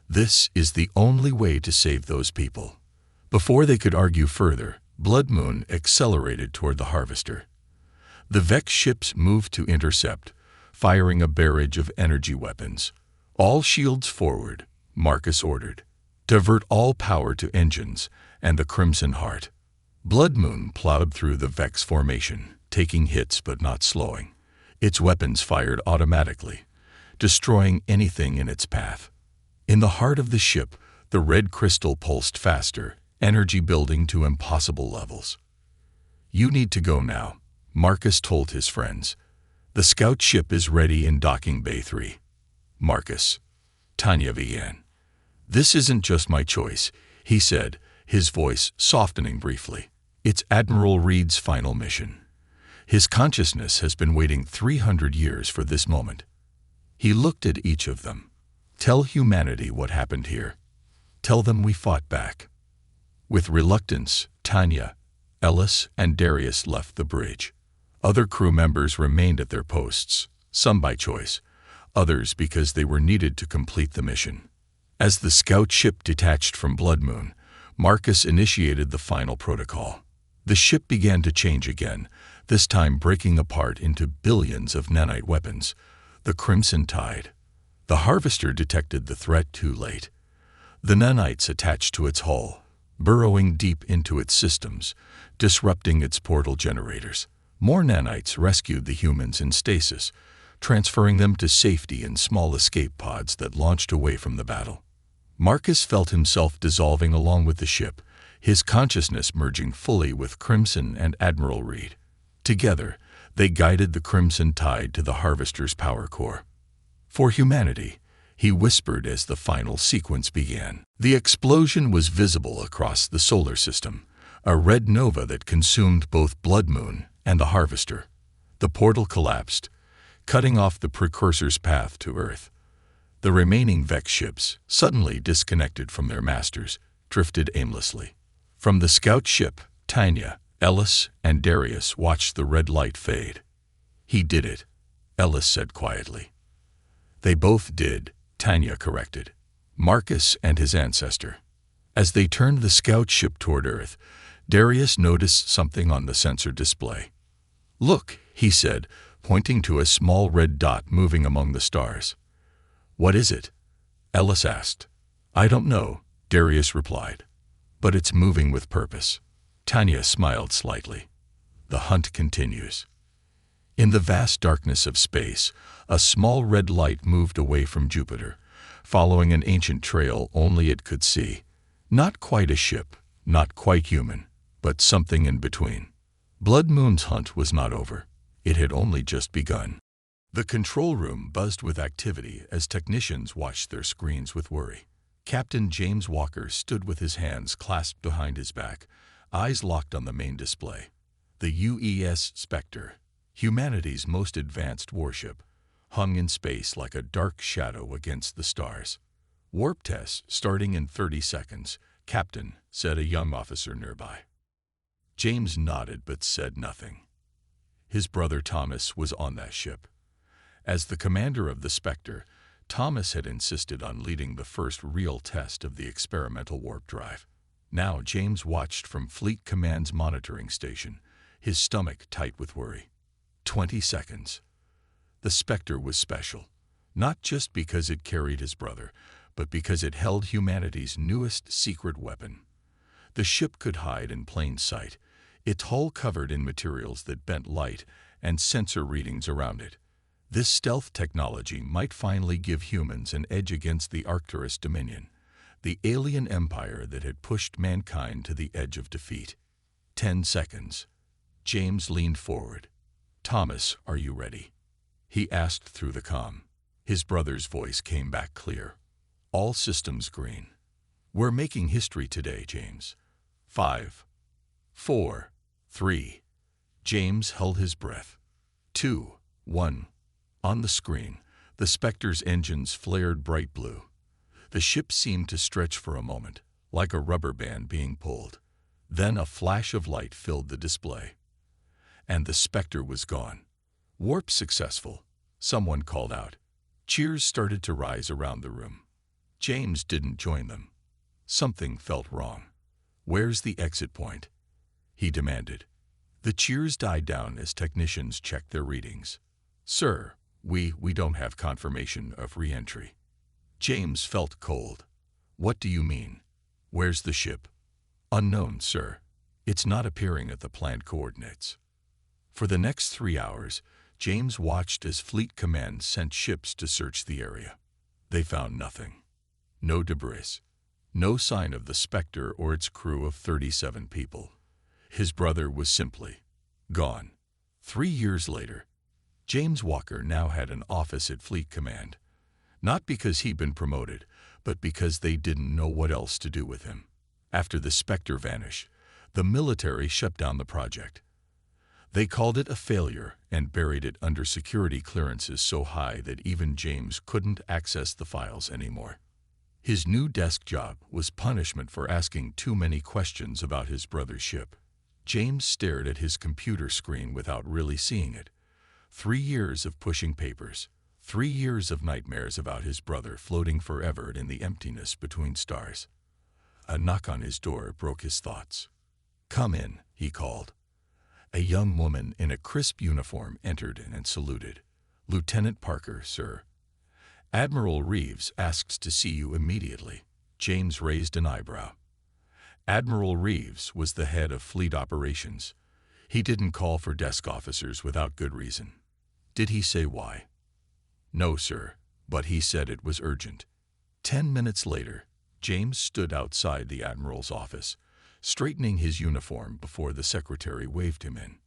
This is the only way to save those people. Before they could argue further, Blood Moon accelerated toward the harvester. The Vex ships moved to intercept, firing a barrage of energy weapons. All shields forward, Marcus ordered. Divert all power to engines and the Crimson Heart. Blood Moon plowed through the Vex formation, taking hits but not slowing. Its weapons fired automatically, destroying anything in its path. In the heart of the ship, the red crystal pulsed faster, energy building to impossible levels. You need to go now, Marcus told his friends. The scout ship is ready in docking bay 3. Marcus, Tanya began. This isn't just my choice, he said, his voice softening briefly. It's Admiral Reed's final mission. His consciousness has been waiting 300 years for this moment. He looked at each of them. Tell humanity what happened here. Tell them we fought back. With reluctance, Tanya, Ellis, and Darius left the bridge. Other crew members remained at their posts, some by choice, others because they were needed to complete the mission. As the scout ship detached from Blood Moon, Marcus initiated the final protocol. The ship began to change again, this time breaking apart into billions of nanite weapons. The Crimson Tide. The harvester detected the threat too late. The nanites attached to its hull, burrowing deep into its systems, disrupting its portal generators. More nanites rescued the humans in stasis, transferring them to safety in small escape pods that launched away from the battle. Marcus felt himself dissolving along with the ship, his consciousness merging fully with Crimson and Admiral Reed. Together, they guided the Crimson Tide to the harvester's power core. For humanity, he whispered as the final sequence began. The explosion was visible across the solar system, a red nova that consumed both Blood Moon and the harvester. The portal collapsed, cutting off the precursor's path to Earth. The remaining Vex ships, suddenly disconnected from their masters, drifted aimlessly. From the scout ship, Tanya, Ellis, and Darius watched the red light fade. He did it, Ellis said quietly. They both did, Tanya corrected. Marcus and his ancestor. As they turned the scout ship toward Earth, Darius noticed something on the sensor display. Look, he said, pointing to a small red dot moving among the stars. What is it? Ellis asked. I don't know, Darius replied. But it's moving with purpose. Tanya smiled slightly. The hunt continues. In the vast darkness of space, a small red light moved away from Jupiter, following an ancient trail only it could see. Not quite a ship, not quite human, but something in between. Blood Moon's hunt was not over. It had only just begun. The control room buzzed with activity as technicians watched their screens with worry. Captain James Walker stood with his hands clasped behind his back, eyes locked on the main display. The UES Spectre, humanity's most advanced warship, hung in space like a dark shadow against the stars. Warp tests starting in 30 seconds, Captain, said a young officer nearby. James nodded but said nothing. His brother Thomas was on that ship. As the commander of the Spectre, Thomas had insisted on leading the first real test of the experimental warp drive. Now James watched from Fleet Command's monitoring station, his stomach tight with worry. 20 seconds. The Spectre was special, not just because it carried his brother, but because it held humanity's newest secret weapon. The ship could hide in plain sight, its hull covered in materials that bent light and sensor readings around it. This stealth technology might finally give humans an edge against the Arcturus Dominion, the alien empire that had pushed mankind to the edge of defeat. 10 seconds. James leaned forward. "Thomas, are you ready?" he asked through the comm. His brother's voice came back clear. "All systems green. We're making history today, James." 5, 4, 3. James held his breath. 2, 1. On the screen, the Spectre's engines flared bright blue. The ship seemed to stretch for a moment, like a rubber band being pulled. Then a flash of light filled the display. And the Spectre was gone. "Warp successful," someone called out. Cheers started to rise around the room. James didn't join them. Something felt wrong. "Where's the exit point?" he demanded. The cheers died down as technicians checked their readings. "Sir, we don't have confirmation of re-entry." James felt cold. "What do you mean? Where's the ship?" "Unknown, sir. It's not appearing at the planned coordinates." For the next 3 hours, James watched as Fleet Command sent ships to search the area. They found nothing. No debris. No sign of the Spectre or its crew of 37 people. His brother was simply gone. 3 years later, James Walker now had an office at Fleet Command. Not because he'd been promoted, but because they didn't know what else to do with him. After the Spectre vanished, the military shut down the project. They called it a failure and buried it under security clearances so high that even James couldn't access the files anymore. His new desk job was punishment for asking too many questions about his brother's ship. James stared at his computer screen without really seeing it. 3 years of pushing papers. 3 years of nightmares about his brother floating forever in the emptiness between stars. A knock on his door broke his thoughts. "Come in," he called. A young woman in a crisp uniform entered and saluted. "Lieutenant Parker, sir." "Admiral Reeves asks to see you immediately." James raised an eyebrow. Admiral Reeves was the head of fleet operations. He didn't call for desk officers without good reason. "Did he say why?" "No, sir, but he said it was urgent." 10 minutes later, James stood outside the Admiral's office, straightening his uniform before the secretary waved him in.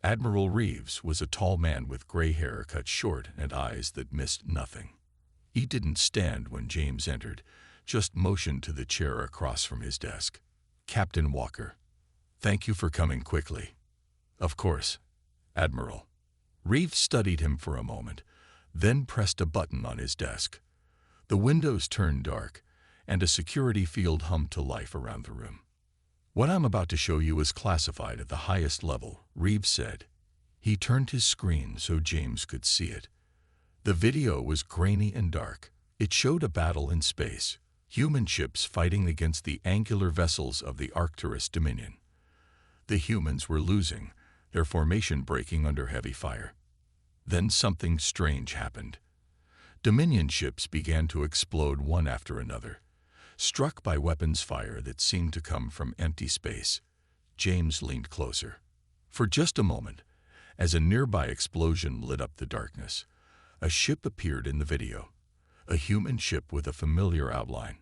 Admiral Reeves was a tall man with gray hair cut short and eyes that missed nothing. He didn't stand when James entered, just motioned to the chair across from his desk. "Captain Walker, thank you for coming quickly." "Of course, Admiral." Reeves studied him for a moment, then pressed a button on his desk. The windows turned dark, and a security field hummed to life around the room. "What I'm about to show you is classified at the highest level," Reeves said. He turned his screen so James could see it. The video was grainy and dark. It showed a battle in space, human ships fighting against the angular vessels of the Arcturus Dominion. The humans were losing, their formation breaking under heavy fire. Then something strange happened. Dominion ships began to explode one after another, struck by weapons fire that seemed to come from empty space. James leaned closer. For just a moment, as a nearby explosion lit up the darkness, a ship appeared in the video, a human ship with a familiar outline.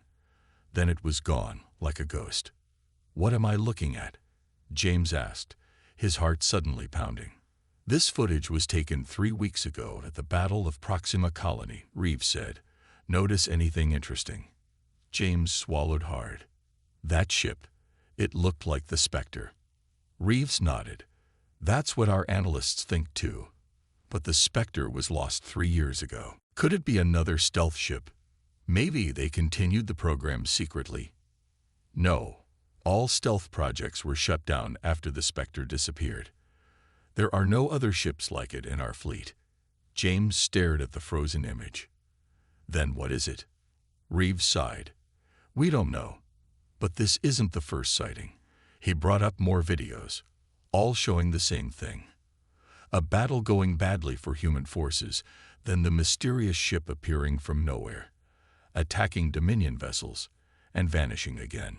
Then it was gone, like a ghost. "What am I looking at?" James asked, his heart suddenly pounding. "This footage was taken 3 weeks ago at the Battle of Proxima Colony," Reeves said. "Notice anything interesting?" James swallowed hard. "That ship, it looked like the Spectre." Reeves nodded. "That's what our analysts think too. But the Spectre was lost 3 years ago. Could it be another stealth ship? Maybe they continued the program secretly." "No. All stealth projects were shut down after the Spectre disappeared. There are no other ships like it in our fleet." James stared at the frozen image. Then what is it? Reeves sighed. We don't know. But this isn't the first sighting. He brought up more videos, all showing the same thing. A battle going badly for human forces, then the mysterious ship appearing from nowhere, attacking Dominion vessels, and vanishing again.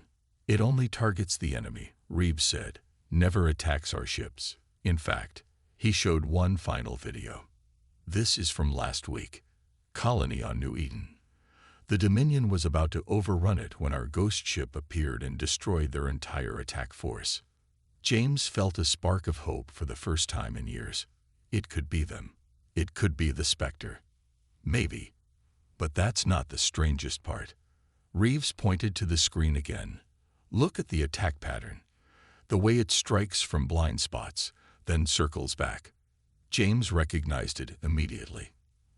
It only targets the enemy, Reeves said, never attacks our ships. In fact, he showed one final video. This is from last week. Colony on New Eden. The Dominion was about to overrun it when our ghost ship appeared and destroyed their entire attack force. James felt a spark of hope for the first time in years. It could be them. It could be the Spectre. Maybe. But that's not the strangest part. Reeves pointed to the screen again. Look at the attack pattern. The way it strikes from blind spots, then circles back. James recognized it immediately.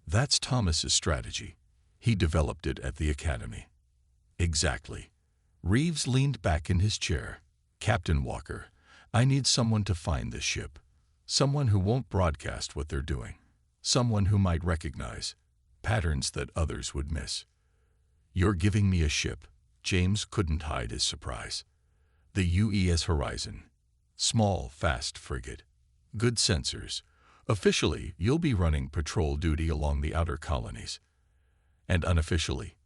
That's Thomas's strategy. He developed it at the academy. Exactly. Reeves leaned back in his chair. Captain Walker, I need someone to find this ship. Someone who won't broadcast what they're doing. Someone who might recognize patterns that others would miss. You're giving me a ship. James couldn't hide his surprise. The UES Horizon. Small, fast frigate. Good sensors. Officially, you'll be running patrol duty along the outer colonies. And unofficially,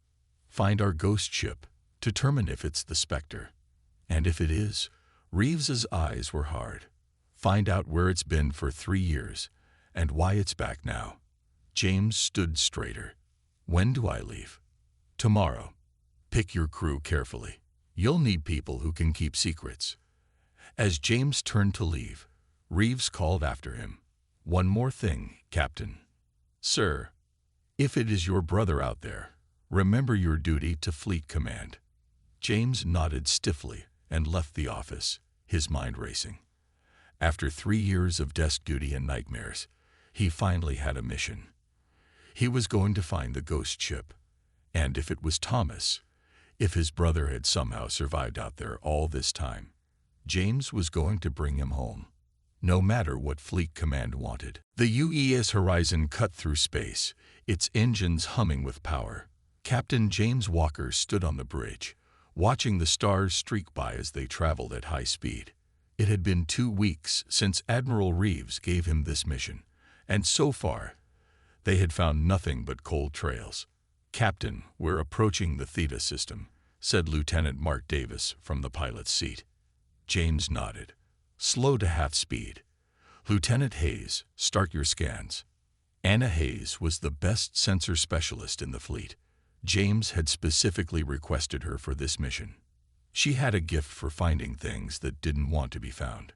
find our ghost ship, determine if it's the Spectre. And if it is, Reeves's eyes were hard. Find out where it's been for 3 years, and why it's back now. James stood straighter. When do I leave? Tomorrow. Pick your crew carefully. You'll need people who can keep secrets. As James turned to leave, Reeves called after him. One more thing, Captain. Sir, if it is your brother out there, remember your duty to Fleet Command. James nodded stiffly and left the office, his mind racing. After 3 years of desk duty and nightmares, he finally had a mission. He was going to find the ghost ship. And if it was Thomas, if his brother had somehow survived out there all this time, James was going to bring him home. No matter what Fleet Command wanted. The UES Horizon cut through space, its engines humming with power. Captain James Walker stood on the bridge, watching the stars streak by as they traveled at high speed. It had been 2 weeks since Admiral Reeves gave him this mission, and so far, they had found nothing but cold trails. Captain, we're approaching the Theta system, said Lieutenant Mark Davis from the pilot's seat. James nodded. Slow to half speed. Lieutenant Hayes, start your scans. Anna Hayes was the best sensor specialist in the fleet. James had specifically requested her for this mission. She had a gift for finding things that didn't want to be found.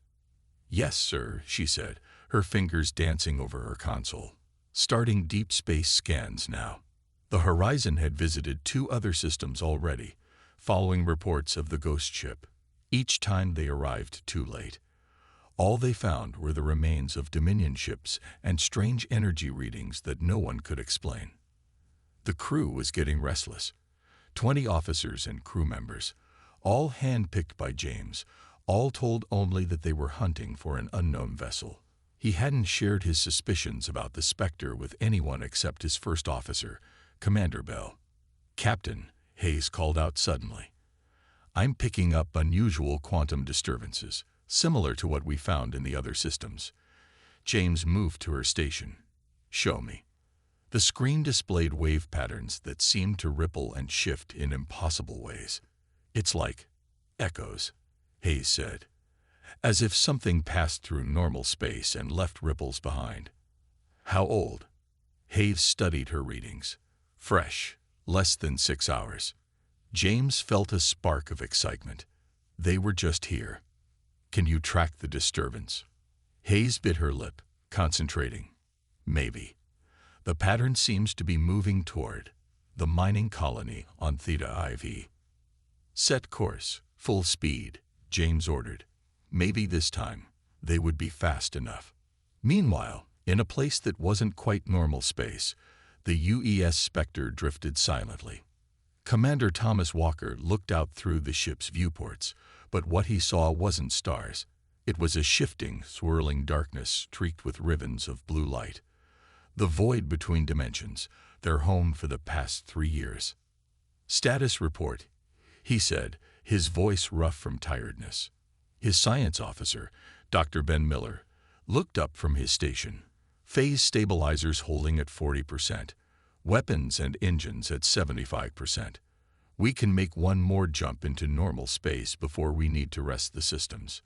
Yes, sir, she said, her fingers dancing over her console. Starting deep space scans now. The Horizon had visited 2 other systems already, following reports of the ghost ship. Each time they arrived too late. All they found were the remains of Dominion ships and strange energy readings that no one could explain. The crew was getting restless. 20 officers and crew members, all handpicked by James, all told only that they were hunting for an unknown vessel. He hadn't shared his suspicions about the Spectre with anyone except his first officer, Commander Bell. Captain, Hayes called out suddenly. I'm picking up unusual quantum disturbances, similar to what we found in the other systems. James moved to her station. Show me. The screen displayed wave patterns that seemed to ripple and shift in impossible ways. It's like echoes, Hayes said, as if something passed through normal space and left ripples behind. How old? Hayes studied her readings. Fresh, less than 6 hours. James felt a spark of excitement. They were just here. Can you track the disturbance? Hayes bit her lip, concentrating. Maybe. The pattern seems to be moving toward the mining colony on Theta IV. Set course, full speed, James ordered. Maybe this time, they would be fast enough. Meanwhile, in a place that wasn't quite normal space, the UES Spectre drifted silently. Commander Thomas Walker looked out through the ship's viewports, but what he saw wasn't stars. It was a shifting, swirling darkness streaked with ribbons of blue light. The void between dimensions, their home for the past 3 years. Status report, he said, his voice rough from tiredness. His science officer, Dr. Ben Miller, looked up from his station. Phase stabilizers holding at 40%. Weapons and engines at 75%. We can make one more jump into normal space before we need to rest the systems.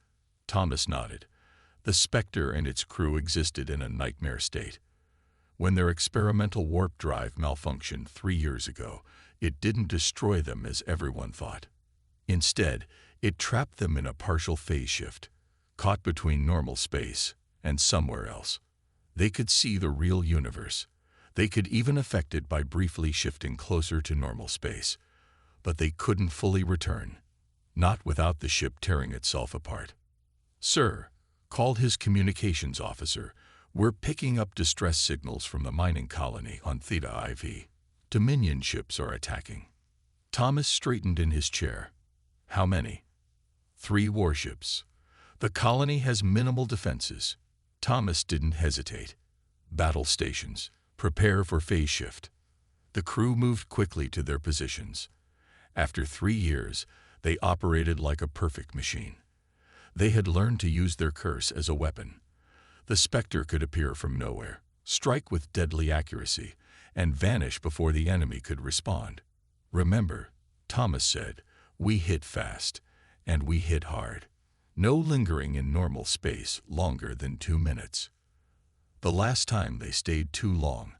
Thomas nodded. The Spectre and its crew existed in a nightmare state. When their experimental warp drive malfunctioned 3 years ago, it didn't destroy them as everyone thought. Instead, it trapped them in a partial phase shift, caught between normal space and somewhere else. They could see the real universe. They could even affect it by briefly shifting closer to normal space. But they couldn't fully return, not without the ship tearing itself apart. "Sir," called his communications officer, "we're picking up distress signals from the mining colony on Theta IV. Dominion ships are attacking." Thomas straightened in his chair. "How many?" "3 warships. The colony has minimal defenses." Thomas didn't hesitate. "Battle stations. Prepare for phase shift." The crew moved quickly to their positions. After 3 years, they operated like a perfect machine. They had learned to use their curse as a weapon. The Spectre could appear from nowhere, strike with deadly accuracy, and vanish before the enemy could respond. "Remember," Thomas said, "we hit fast, and we hit hard. No lingering in normal space longer than 2 minutes." The last time they stayed too long,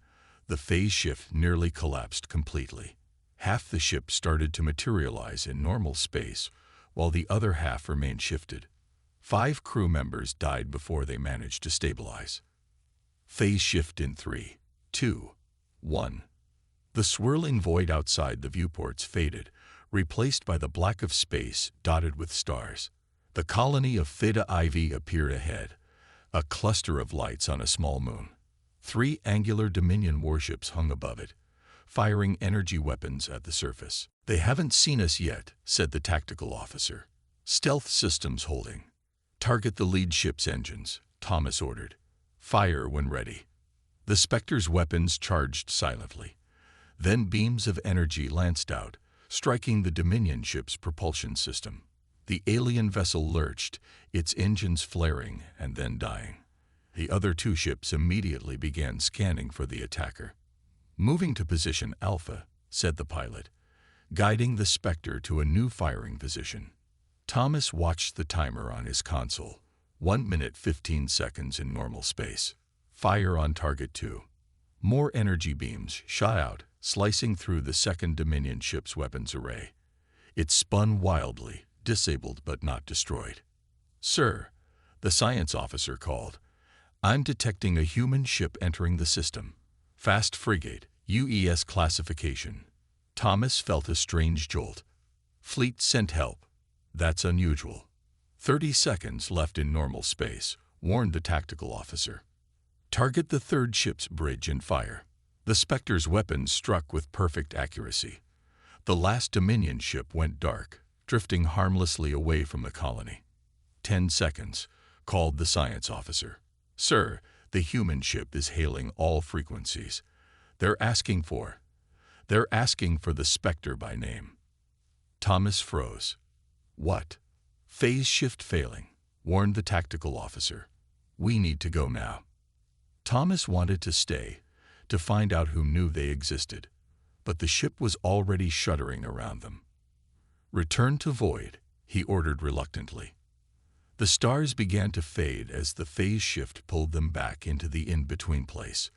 the phase shift nearly collapsed completely. Half the ship started to materialize in normal space, while the other half remained shifted. 5 crew members died before they managed to stabilize. Phase shift in 3, 2, 1. The swirling void outside the viewports faded, replaced by the black of space dotted with stars. The colony of Theta IV appeared ahead, a cluster of lights on a small moon. 3 angular Dominion warships hung above it, firing energy weapons at the surface. "They haven't seen us yet," said the tactical officer. "Stealth systems holding." "Target the lead ship's engines," Thomas ordered. "Fire when ready." The Spectre's weapons charged silently. Then beams of energy lanced out, striking the Dominion ship's propulsion system. The alien vessel lurched, its engines flaring and then dying. The other 2 ships immediately began scanning for the attacker. "Moving to position Alpha," said the pilot, guiding the Spectre to a new firing position. Thomas watched the timer on his console. 1 minute 15 seconds in normal space. Fire on target 2. More energy beams shot out, slicing through the second Dominion ship's weapons array. It spun wildly, disabled but not destroyed. "Sir," the science officer called, "I'm detecting a human ship entering the system. Fast frigate, UES classification." Thomas felt a strange jolt. "Fleet sent help." "That's unusual." 30 seconds left in normal space, warned the tactical officer. "Target the 3rd ship's bridge and fire." The Spectre's weapons struck with perfect accuracy. The last Dominion ship went dark, drifting harmlessly away from the colony. 10 seconds, called the science officer. "Sir, the human ship is hailing all frequencies. They're asking for the Spectre by name." Thomas froze. "What?" "Phase shift failing," warned the tactical officer. "We need to go now." Thomas wanted to stay, to find out who knew they existed, but the ship was already shuddering around them. "Return to void," he ordered reluctantly. The stars began to fade as the phase shift pulled them back into the in-between place.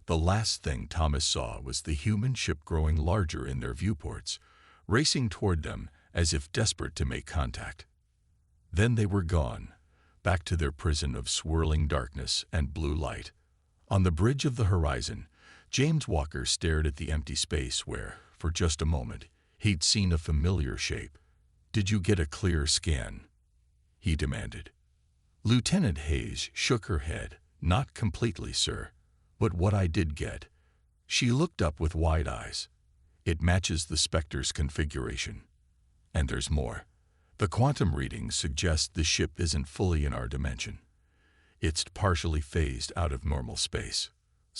The last thing Thomas saw was the human ship growing larger in their viewports, racing toward them as if desperate to make contact. Then they were gone, back to their prison of swirling darkness and blue light. On the bridge of the horizon, James Walker stared at the empty space where, for just a moment, he'd seen a familiar shape. "Did you get a clear scan?" he demanded. Lieutenant Hayes shook her head. "Not completely, sir. But what I did get." She looked up with wide eyes. "It matches the Spectre's configuration. And there's more. The quantum readings suggest the ship isn't fully in our dimension. It's partially phased out of normal space.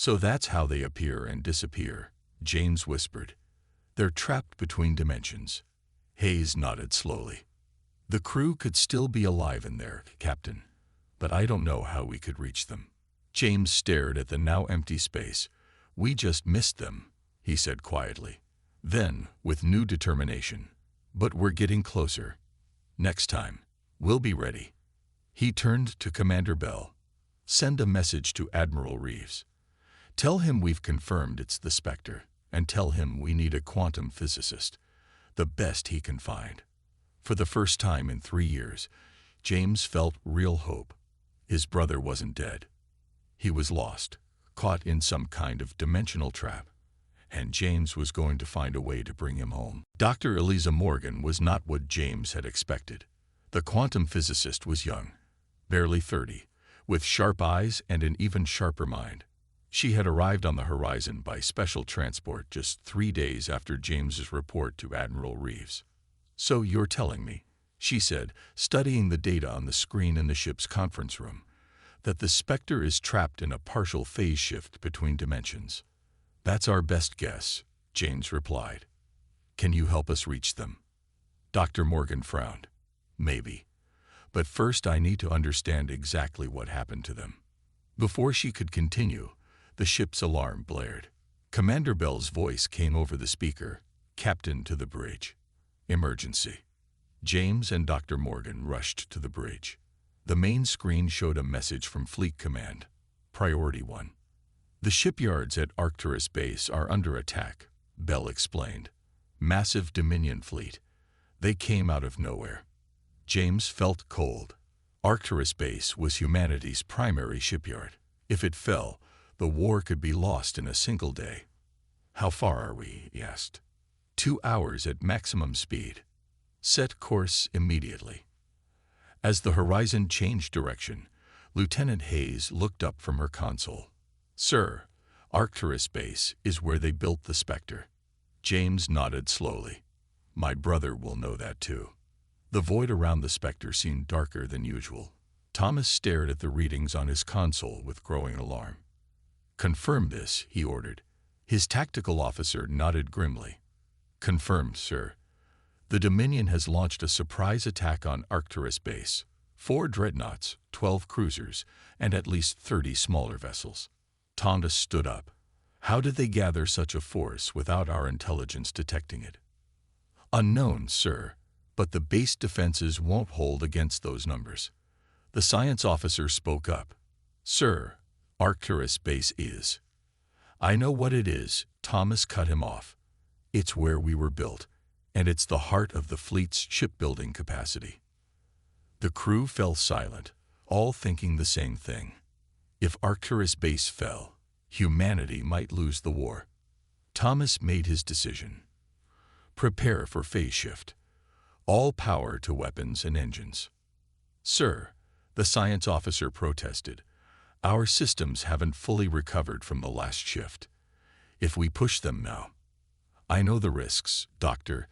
So that's how they appear and disappear, James whispered. They're trapped between dimensions. Hayes nodded slowly. The crew could still be alive in there, Captain, but I don't know how we could reach them. James stared at the now empty space. We just missed them, he said quietly. Then, with new determination, but we're getting closer. Next time, we'll be ready. He turned to Commander Bell. Send a message to Admiral Reeves. Tell him we've confirmed it's the Spectre, and tell him we need a quantum physicist, the best he can find. For the first time in 3 years, James felt real hope. His brother wasn't dead. He was lost, caught in some kind of dimensional trap, and James was going to find a way to bring him home. Dr. Eliza Morgan was not what James had expected. The quantum physicist was young, barely 30, with sharp eyes and an even sharper mind. She had arrived on the horizon by special transport just 3 days after James's report to Admiral Reeves. So you're telling me, she said, studying the data on the screen in the ship's conference room, that the Spectre is trapped in a partial phase shift between dimensions. That's our best guess, James replied. Can you help us reach them? Dr. Morgan frowned. Maybe. But first I need to understand exactly what happened to them. Before she could continue, the ship's alarm blared. Commander Bell's voice came over the speaker. Captain, to the bridge. Emergency. James and Dr. Morgan rushed to the bridge. The main screen showed a message from Fleet Command. Priority 1. The shipyards at Arcturus Base are under attack, Bell explained. Massive Dominion fleet. They came out of nowhere. James felt cold. Arcturus Base was humanity's primary shipyard. If it fell, the war could be lost in a single day. How far are we? He asked. 2 hours at maximum speed. Set course immediately. As the horizon changed direction, Lieutenant Hayes looked up from her console. Sir, Arcturus Base is where they built the Spectre. James nodded slowly. My brother will know that too. The void around the Spectre seemed darker than usual. Thomas stared at the readings on his console with growing alarm. Confirm this, he ordered. His tactical officer nodded grimly. Confirmed, sir. The Dominion has launched a surprise attack on Arcturus Base. 4 dreadnoughts, 12 cruisers, and at least 30 smaller vessels. Thomas stood up. How did they gather such a force without our intelligence detecting it? Unknown, sir, but the base defenses won't hold against those numbers. The science officer spoke up. Sir, Arcturus Base is. I know what it is, Thomas cut him off. It's where we were built, and it's the heart of the fleet's shipbuilding capacity. The crew fell silent, all thinking the same thing. If Arcturus Base fell, humanity might lose the war. Thomas made his decision. Prepare for phase shift. All power to weapons and engines. Sir, the science officer protested. Our systems haven't fully recovered from the last shift. If we push them now. I know the risks, Doctor,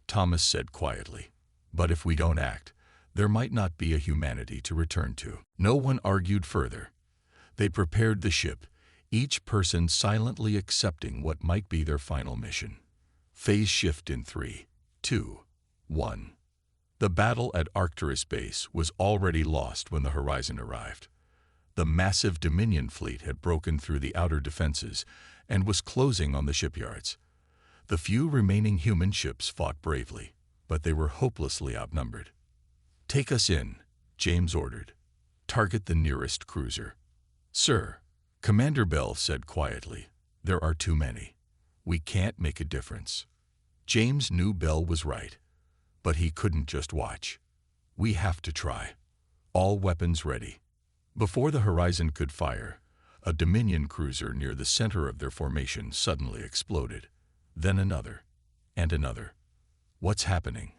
Thomas said quietly. But if we don't act, there might not be a humanity to return to. No one argued further. They prepared the ship, each person silently accepting what might be their final mission. Phase shift in 3, 2, 1. The battle at Arcturus Base was already lost when the horizon arrived. The massive Dominion fleet had broken through the outer defenses and was closing on the shipyards. The few remaining human ships fought bravely, but they were hopelessly outnumbered. Take us in, James ordered. Target the nearest cruiser. Sir, Commander Bell said quietly, there are too many. We can't make a difference. James knew Bell was right, but he couldn't just watch. We have to try. All weapons ready. Before the horizon could fire, a Dominion cruiser near the center of their formation suddenly exploded. Then another, and another. What's happening?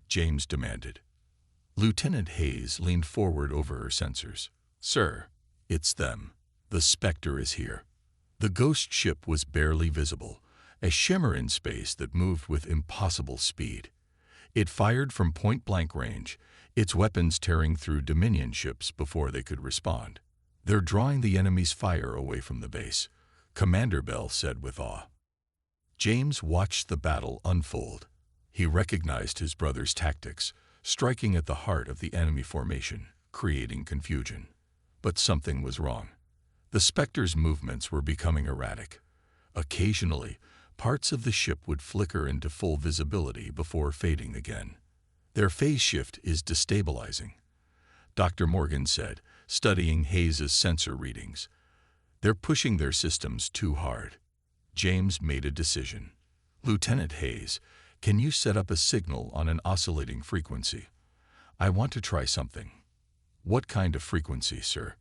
James demanded. Lieutenant Hayes leaned forward over her sensors. Sir, it's them. The Spectre is here. The ghost ship was barely visible, a shimmer in space that moved with impossible speed. It fired from point-blank range, its weapons tearing through Dominion ships before they could respond. They're drawing the enemy's fire away from the base, Commander Bell said with awe. James watched the battle unfold. He recognized his brother's tactics, striking at the heart of the enemy formation, creating confusion. But something was wrong. The Spectre's movements were becoming erratic. Occasionally, parts of the ship would flicker into full visibility before fading again. Their phase shift is destabilizing, Dr. Morgan said, studying Hayes's sensor readings. They're pushing their systems too hard. James made a decision. Lieutenant Hayes, can you set up a signal on an oscillating frequency? I want to try something. What kind of frequency, sir?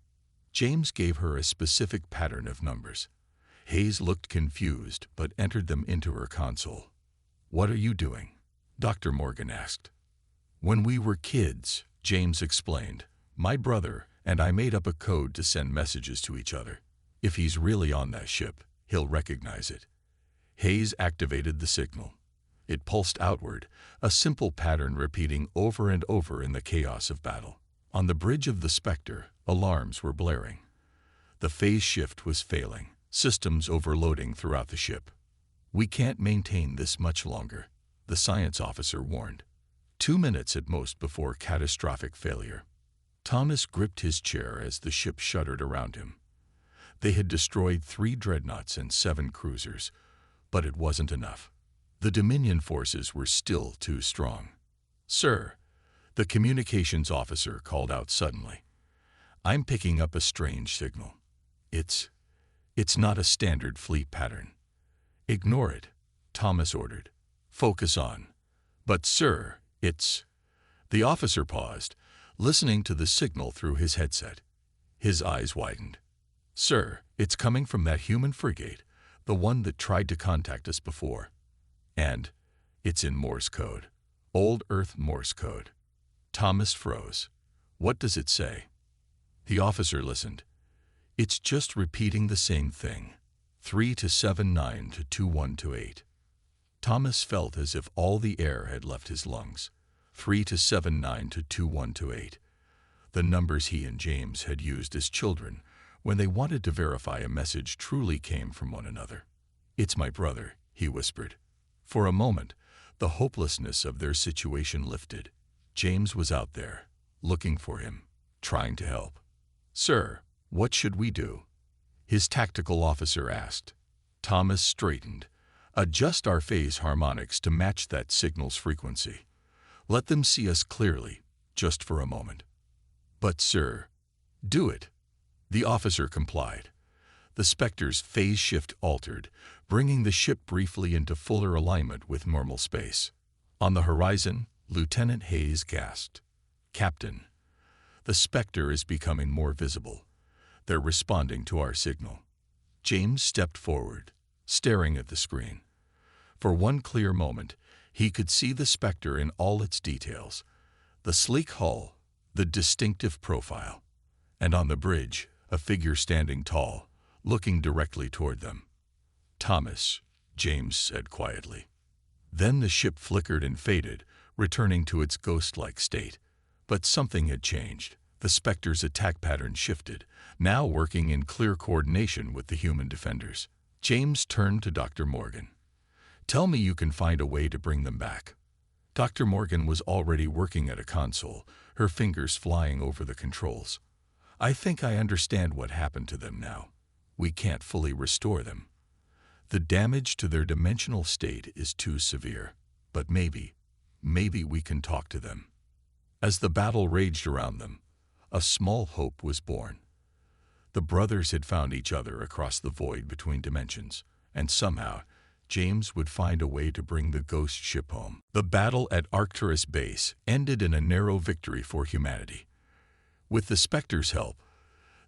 James gave her a specific pattern of numbers. Hayes looked confused but entered them into her console. What are you doing? Dr. Morgan asked. When we were kids, James explained, my brother and I made up a code to send messages to each other. If he's really on that ship, he'll recognize it. Hayes activated the signal. It pulsed outward, a simple pattern repeating over and over in the chaos of battle. On the bridge of the Spectre, alarms were blaring. The phase shift was failing, systems overloading throughout the ship. We can't maintain this much longer, the science officer warned. 2 minutes at most before catastrophic failure. Thomas gripped his chair as the ship shuddered around him. They had destroyed 3 dreadnoughts and 7 cruisers, but it wasn't enough. The Dominion forces were still too strong. Sir, the communications officer called out suddenly. I'm picking up a strange signal. It's not a standard fleet pattern. Ignore it, Thomas ordered. Focus on. But sir, it's... The officer paused, listening to the signal through his headset. His eyes widened. Sir, it's coming from that human frigate, the one that tried to contact us before. And it's in Morse code. Old Earth Morse code. Thomas froze. What does it say? The officer listened. It's just repeating the same thing. 3 to 7 9 to 2 1 to 8. Thomas felt as if all the air had left his lungs. 3 to 7 9 to 2 1 to 8. The numbers he and James had used as children when they wanted to verify a message truly came from one another. It's my brother, he whispered. For a moment, the hopelessness of their situation lifted. James was out there, looking for him, trying to help. Sir, what should we do? His tactical officer asked. Thomas straightened. Adjust our phase harmonics to match that signal's frequency. Let them see us clearly, just for a moment. But sir, do it. The officer complied. The Spectre's phase shift altered, bringing the ship briefly into fuller alignment with normal space. On the horizon, Lieutenant Hayes gasped. Captain, the Spectre is becoming more visible. They're responding to our signal. James stepped forward, staring at the screen. For one clear moment, he could see the Spectre in all its details. The sleek hull, the distinctive profile. And on the bridge, a figure standing tall, looking directly toward them. Thomas, James said quietly. Then the ship flickered and faded, returning to its ghost-like state. But something had changed. The Spectre's attack pattern shifted, now working in clear coordination with the human defenders. James turned to Dr. Morgan. Tell me you can find a way to bring them back. Dr. Morgan was already working at a console, her fingers flying over the controls. I think I understand what happened to them now. We can't fully restore them. The damage to their dimensional state is too severe. But maybe we can talk to them. As the battle raged around them, a small hope was born. The brothers had found each other across the void between dimensions, and somehow James would find a way to bring the ghost ship home. The battle at Arcturus Base ended in a narrow victory for humanity. With the Spectre's help,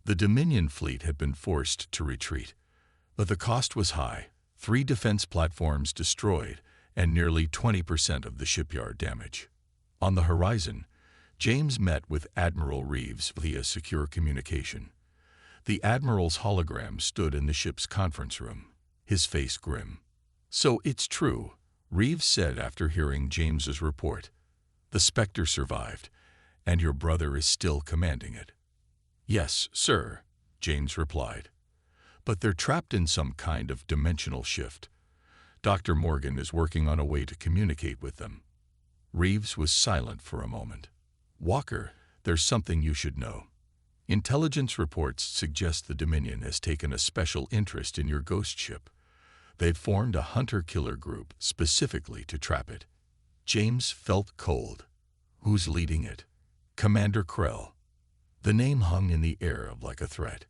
the Dominion fleet had been forced to retreat. But the cost was high, 3 defense platforms destroyed and nearly 20% of the shipyard damage. On the horizon, James met with Admiral Reeves via secure communication. The Admiral's hologram stood in the ship's conference room, his face grim. So it's true, Reeves said after hearing James's report. The Spectre survived, and your brother is still commanding it. Yes, sir, James replied. but they're trapped in some kind of dimensional shift. Dr. Morgan is working on a way to communicate with them. Reeves was silent for a moment. Walker, there's something you should know. Intelligence reports suggest the Dominion has taken a special interest in your ghost ship. They've formed a hunter-killer group specifically to trap it. James felt cold. Who's leading it? Commander Krell. The name hung in the air like a threat.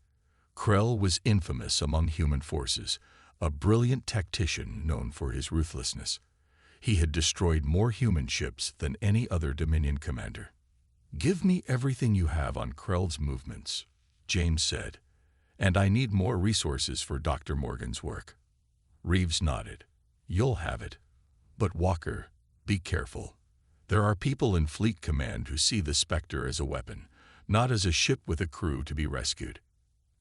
Krell was infamous among human forces, a brilliant tactician known for his ruthlessness. He had destroyed more human ships than any other Dominion commander. "Give me everything you have on Krell's movements," James said, "and I need more resources for Dr. Morgan's work." Reeves nodded. "You'll have it. But Walker, be careful. There are people in Fleet Command who see the Spectre as a weapon, not as a ship with a crew to be rescued."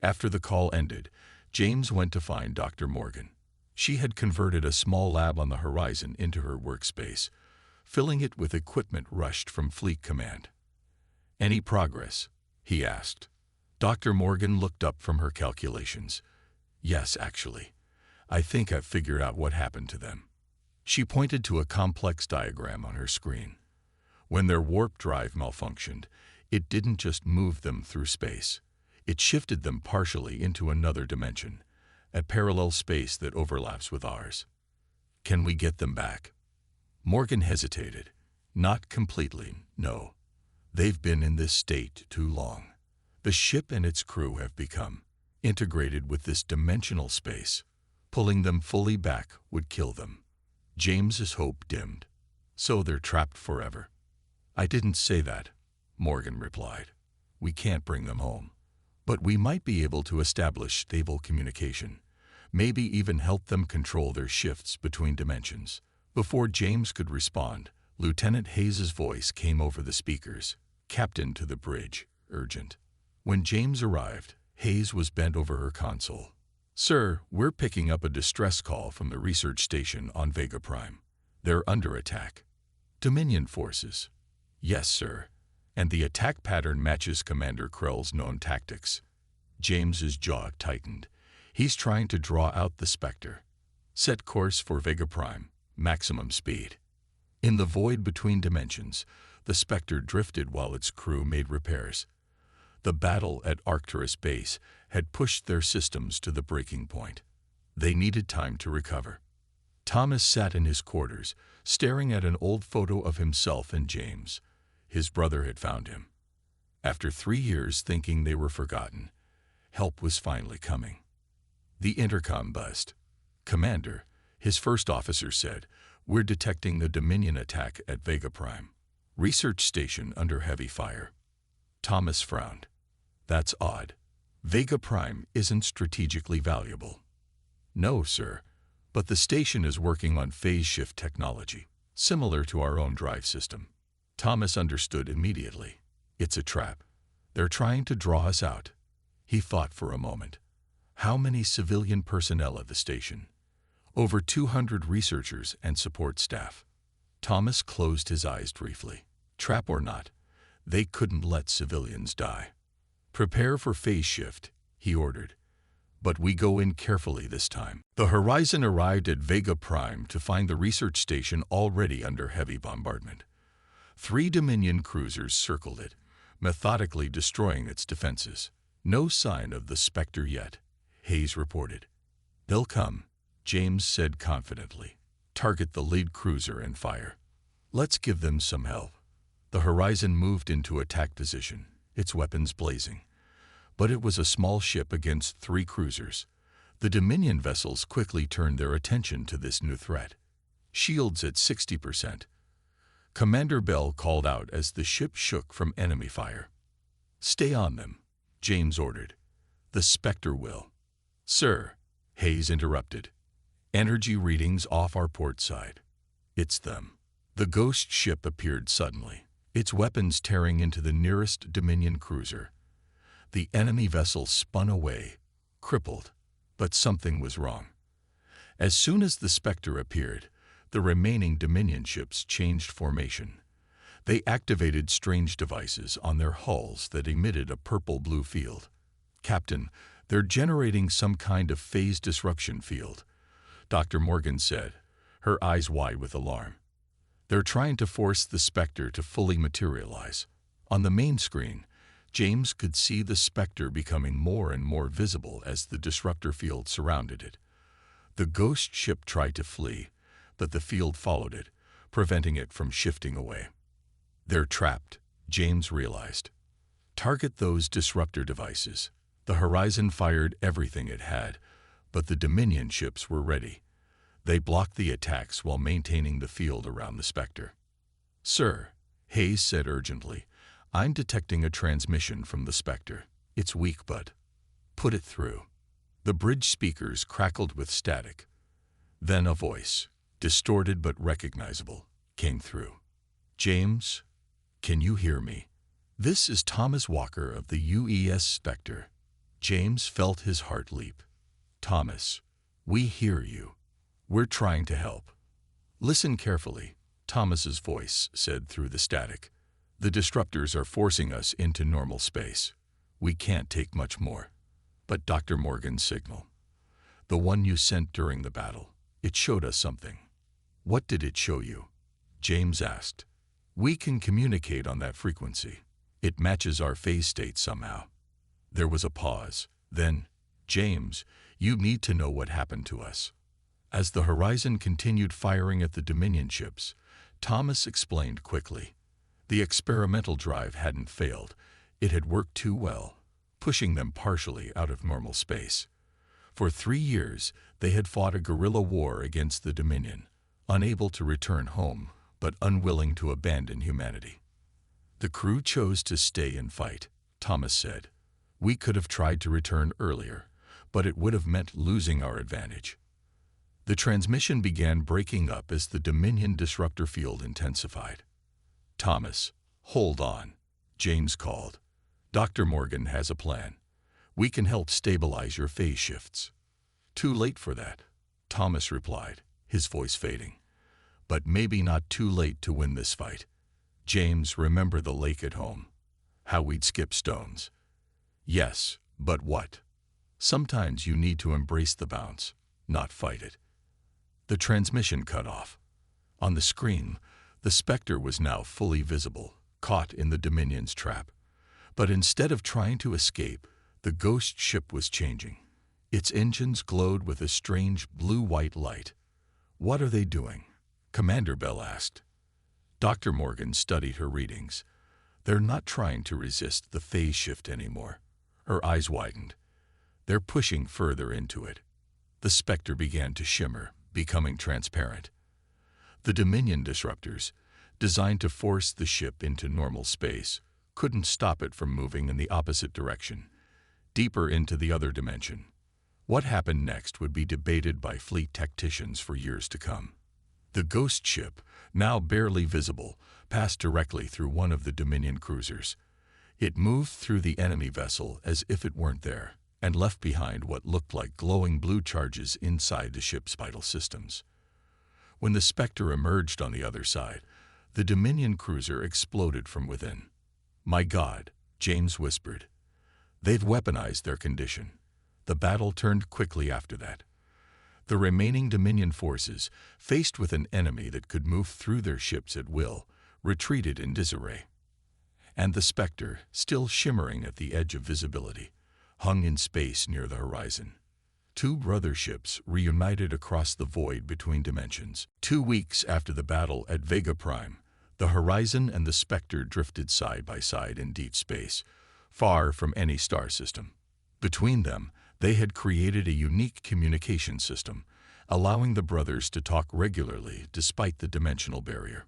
After the call ended, James went to find Dr. Morgan. She had converted a small lab on the horizon into her workspace, filling it with equipment rushed from Fleet Command. "Any progress?" he asked. Dr. Morgan looked up from her calculations. "Yes, actually. I think I've figured out what happened to them." She pointed to a complex diagram on her screen. When their warp drive malfunctioned, it didn't just move them through space. It shifted them partially into another dimension, a parallel space that overlaps with ours. "Can we get them back?" Morgan hesitated. "Not completely, no. They've been in this state too long. The ship and its crew have become integrated with this dimensional space. Pulling them fully back would kill them." James's hope dimmed. "So they're trapped forever?" "I didn't say that," Morgan replied. "We can't bring them home. But we might be able to establish stable communication, maybe even help them control their shifts between dimensions." Before James could respond, Lieutenant Hayes's voice came over the speakers. "Captain to the bridge, urgent." When James arrived, Hayes was bent over her console. "Sir, we're picking up a distress call from the research station on Vega Prime. They're under attack." "Dominion forces?" "Yes, sir. And the attack pattern matches Commander Krell's known tactics." James's jaw tightened. "He's trying to draw out the Spectre." "Set course for Vega Prime. Maximum speed." In the void between dimensions, the Spectre drifted while its crew made repairs. The battle at Arcturus Base had pushed their systems to the breaking point. They needed time to recover. Thomas sat in his quarters, staring at an old photo of himself and James. His brother had found him. After 3 years thinking they were forgotten, help was finally coming. The intercom buzzed. "Commander," his first officer said, "we're detecting the Dominion attack at Vega Prime. Research station under heavy fire." Thomas frowned. "That's odd. Vega Prime isn't strategically valuable." "No, sir, but the station is working on phase shift technology, similar to our own drive system." Thomas understood immediately. "It's a trap. They're trying to draw us out." He thought for a moment. How many civilian personnel at the station? Over 200 researchers and support staff. Thomas closed his eyes briefly. Trap or not, they couldn't let civilians die. "Prepare for phase shift," he ordered. "But we go in carefully this time." The Horizon arrived at Vega Prime to find the research station already under heavy bombardment. 3 Dominion cruisers circled it, methodically destroying its defenses. "No sign of the Spectre yet," Hayes reported. "They'll come," James said confidently. "Target the lead cruiser and fire. Let's give them some help." The Horizon moved into attack position, its weapons blazing. But it was a small ship against 3 cruisers. The Dominion vessels quickly turned their attention to this new threat. Shields at 60%. Commander Bell called out as the ship shook from enemy fire. "Stay on them," James ordered. "The Spectre will." "Sir," Hayes interrupted. "Energy readings off our port side." "It's them." The ghost ship appeared suddenly, its weapons tearing into the nearest Dominion cruiser. The enemy vessel spun away, crippled, but something was wrong. As soon as the Spectre appeared, the remaining Dominion ships changed formation. They activated strange devices on their hulls that emitted a purple-blue field. "Captain, They're generating some kind of phase disruption field, Dr. Morgan said, her eyes wide with alarm. They're trying to force the Spectre to fully materialize. On the main screen, James could see the Spectre becoming more and more visible as the disruptor field surrounded it. The ghost ship tried to flee, but the field followed it, preventing it from shifting away. They're trapped, James realized. Target those disruptor devices. The Horizon fired everything it had, but the Dominion ships were ready. They blocked the attacks while maintaining the field around the Spectre. "Sir," Hayes said urgently, "I'm detecting a transmission from the Spectre. It's weak, but put it through." The bridge speakers crackled with static. Then a voice, distorted but recognizable, came through. "James, can you hear me? This is Thomas Walker of the UES Spectre." James felt his heart leap. "Thomas, we hear you. We're trying to help." "Listen carefully," Thomas's voice said through the static. "The disruptors are forcing us into normal space. We can't take much more." "But Dr. Morgan's signal, the one you sent during the battle, it showed us something." "What did it show you?" James asked. "We can communicate on that frequency. It matches our phase state somehow." There was a pause. Then, "James, you need to know what happened to us." As the Horizon continued firing at the Dominion ships, Thomas explained quickly. The experimental drive hadn't failed. It had worked too well, pushing them partially out of normal space. For 3 years, they had fought a guerrilla war against the Dominion, unable to return home, but unwilling to abandon humanity. "The crew chose to stay and fight," Thomas said. "We could have tried to return earlier, but it would have meant losing our advantage." The transmission began breaking up as the Dominion disruptor field intensified. "Thomas, hold on," James called. "Dr. Morgan has a plan. We can help stabilize your phase shifts." "Too late for that," Thomas replied, his voice fading. "But maybe not too late to win this fight. James, remember the lake at home? How we'd skip stones?" "Yes, but what?" "Sometimes you need to embrace the bounce, not fight it." The transmission cut off. On the screen, the Spectre was now fully visible, caught in the Dominion's trap. But instead of trying to escape, the ghost ship was changing. Its engines glowed with a strange blue-white light. "What are they doing?" Commander Bell asked. Dr. Morgan studied her readings. "They're not trying to resist the phase shift anymore." Her eyes widened. "They're pushing further into it." The Spectre began to shimmer, becoming transparent. The Dominion disruptors, designed to force the ship into normal space, couldn't stop it from moving in the opposite direction, deeper into the other dimension. What happened next would be debated by fleet tacticians for years to come. The ghost ship, now barely visible, passed directly through one of the Dominion cruisers. It moved through the enemy vessel as if it weren't there, and left behind what looked like glowing blue charges inside the ship's vital systems. When the Spectre emerged on the other side, the Dominion cruiser exploded from within. "My God," James whispered. "They've weaponized their condition." The battle turned quickly after that. The remaining Dominion forces, faced with an enemy that could move through their ships at will, retreated in disarray. And the Spectre, still shimmering at the edge of visibility, hung in space near the horizon. 2 brother ships reunited across the void between dimensions. 2 weeks after the battle at Vega Prime, the Horizon and the Spectre drifted side by side in deep space, far from any star system. Between them, they had created a unique communication system, allowing the brothers to talk regularly despite the dimensional barrier.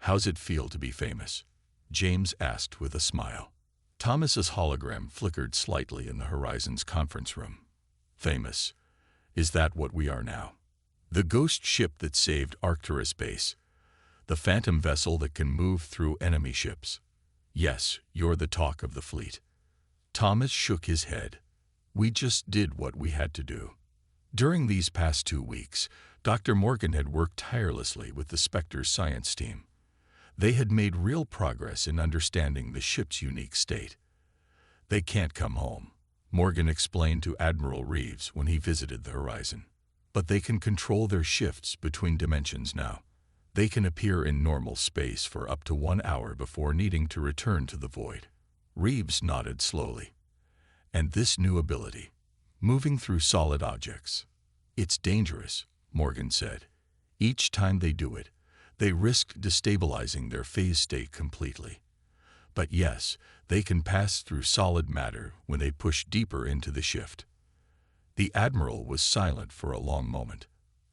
"How's it feel to be famous?" James asked with a smile. Thomas's hologram flickered slightly in the Horizon's conference room. "Famous? Is that what we are now? The ghost ship that saved Arcturus Base. The phantom vessel that can move through enemy ships. Yes, you're the talk of the fleet." Thomas shook his head. "We just did what we had to do." During these past 2 weeks, Dr. Morgan had worked tirelessly with the Spectre's science team. They had made real progress in understanding the ship's unique state. "They can't come home," Morgan explained to Admiral Reeves when he visited the horizon. But they can control their shifts between dimensions now. They can appear in normal space for up to 1 hour before needing to return to the void. Reeves nodded slowly. And this new ability, moving through solid objects. It's dangerous, Morgan said. Each time they do it, they risk destabilizing their phase state completely. But yes, they can pass through solid matter when they push deeper into the shift. The Admiral was silent for a long moment.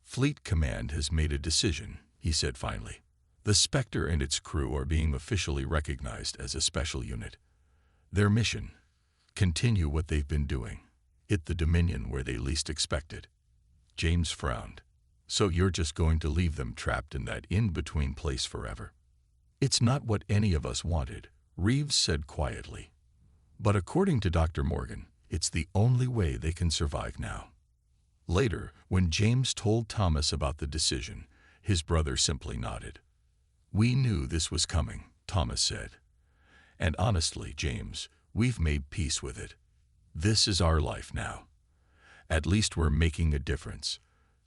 Fleet Command has made a decision, he said finally. The Spectre and its crew are being officially recognized as a special unit. Their mission: continue what they've been doing. Hit the Dominion where they least expect it. James frowned. So you're just going to leave them trapped in that in-between place forever? It's not what any of us wanted, Reeves said quietly. But according to Dr. Morgan, it's the only way they can survive now. Later, when James told Thomas about the decision, his brother simply nodded. We knew this was coming, Thomas said. And honestly, James, we've made peace with it. This is our life now. At least we're making a difference.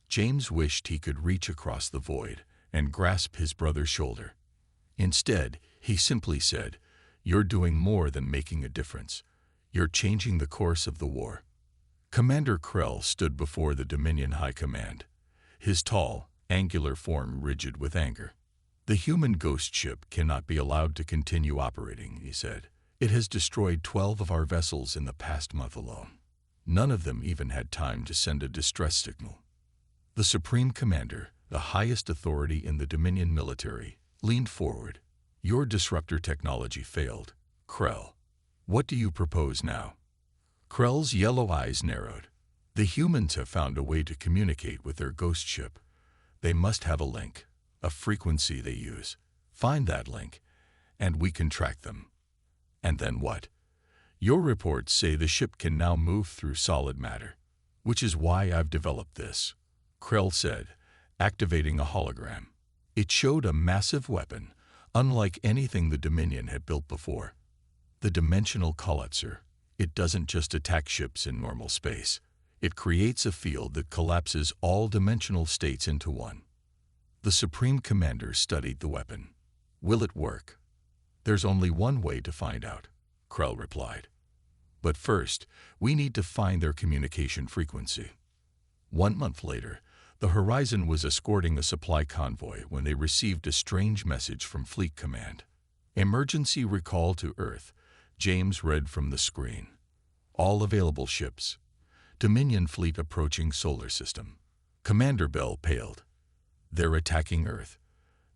James wished he could reach across the void and grasp his brother's shoulder. Instead, he simply said, "You're doing more than making a difference. You're changing the course of the war." Commander Krell stood before the Dominion High Command, his tall, angular form rigid with anger. The human ghost ship cannot be allowed to continue operating, he said. It has destroyed 12 of our vessels in the past month alone. None of them even had time to send a distress signal. The Supreme Commander, the highest authority in the Dominion military, leaned forward. Your disruptor technology failed. Krell, what do you propose now? Krell's yellow eyes narrowed. The humans have found a way to communicate with their ghost ship. They must have a link, a frequency they use. Find that link, and we can track them. And then what? Your reports say the ship can now move through solid matter, which is why I've developed this, Krell said, activating a hologram. It showed a massive weapon, unlike anything the Dominion had built before. The dimensional collapser. It doesn't just attack ships in normal space. It creates a field that collapses all dimensional states into one. The Supreme Commander studied the weapon. Will it work? There's only one way to find out, Krell replied. But first, we need to find their communication frequency. 1 month later, the Horizon was escorting a supply convoy when they received a strange message from Fleet Command. Emergency recall to Earth, James read from the screen. All available ships. Dominion fleet approaching solar system. Commander Bell paled. They're attacking Earth.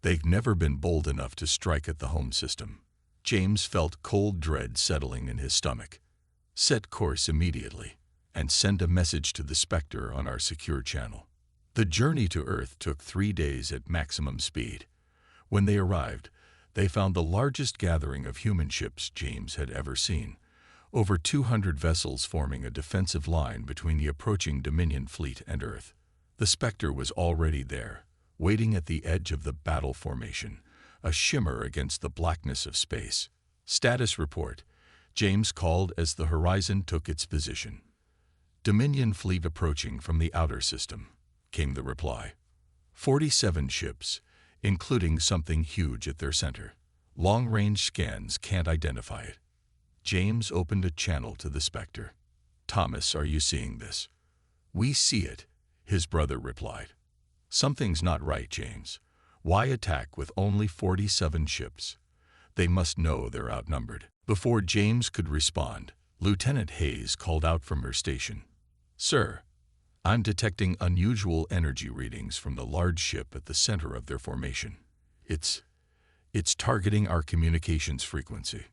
They've never been bold enough to strike at the home system. James felt cold dread settling in his stomach. Set course immediately, and send a message to the Spectre on our secure channel. The journey to Earth took 3 days at maximum speed. When they arrived, they found the largest gathering of human ships James had ever seen. Over 200 vessels forming a defensive line between the approaching Dominion fleet and Earth. The Spectre was already there, waiting at the edge of the battle formation, a shimmer against the blackness of space. Status report, James called as the Horizon took its position. Dominion fleet approaching from the outer system, came the reply. 47 ships, including something huge at their center. Long-range scans can't identify it. James opened a channel to the Spectre. Thomas, are you seeing this? We see it, his brother replied. Something's not right, James. Why attack with only 47 ships? They must know they're outnumbered. Before James could respond, Lieutenant Hayes called out from her station. Sir, I'm detecting unusual energy readings from the large ship at the center of their formation. It's targeting our communications frequency.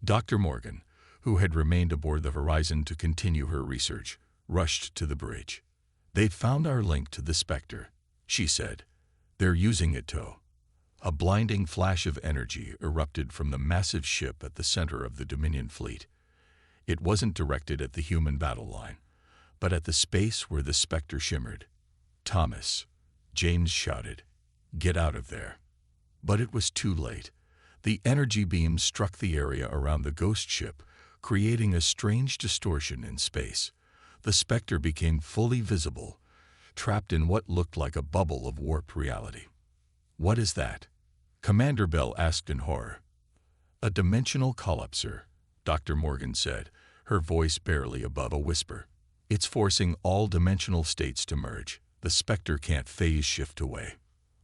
Dr. Morgan, who had remained aboard the Horizon to continue her research, rushed to the bridge. They've found our link to the Spectre, she said. They're using it to. A blinding flash of energy erupted from the massive ship at the center of the Dominion fleet. It wasn't directed at the human battle line, but at the space where the Spectre shimmered. Thomas, James shouted, get out of there. But it was too late. The energy beam struck the area around the ghost ship, creating a strange distortion in space. The Spectre became fully visible, trapped in what looked like a bubble of warped reality. "What is that?" Commander Bell asked in horror. "A dimensional collapser," Dr. Morgan said, her voice barely above a whisper. "It's forcing all dimensional states to merge. The Spectre can't phase shift away."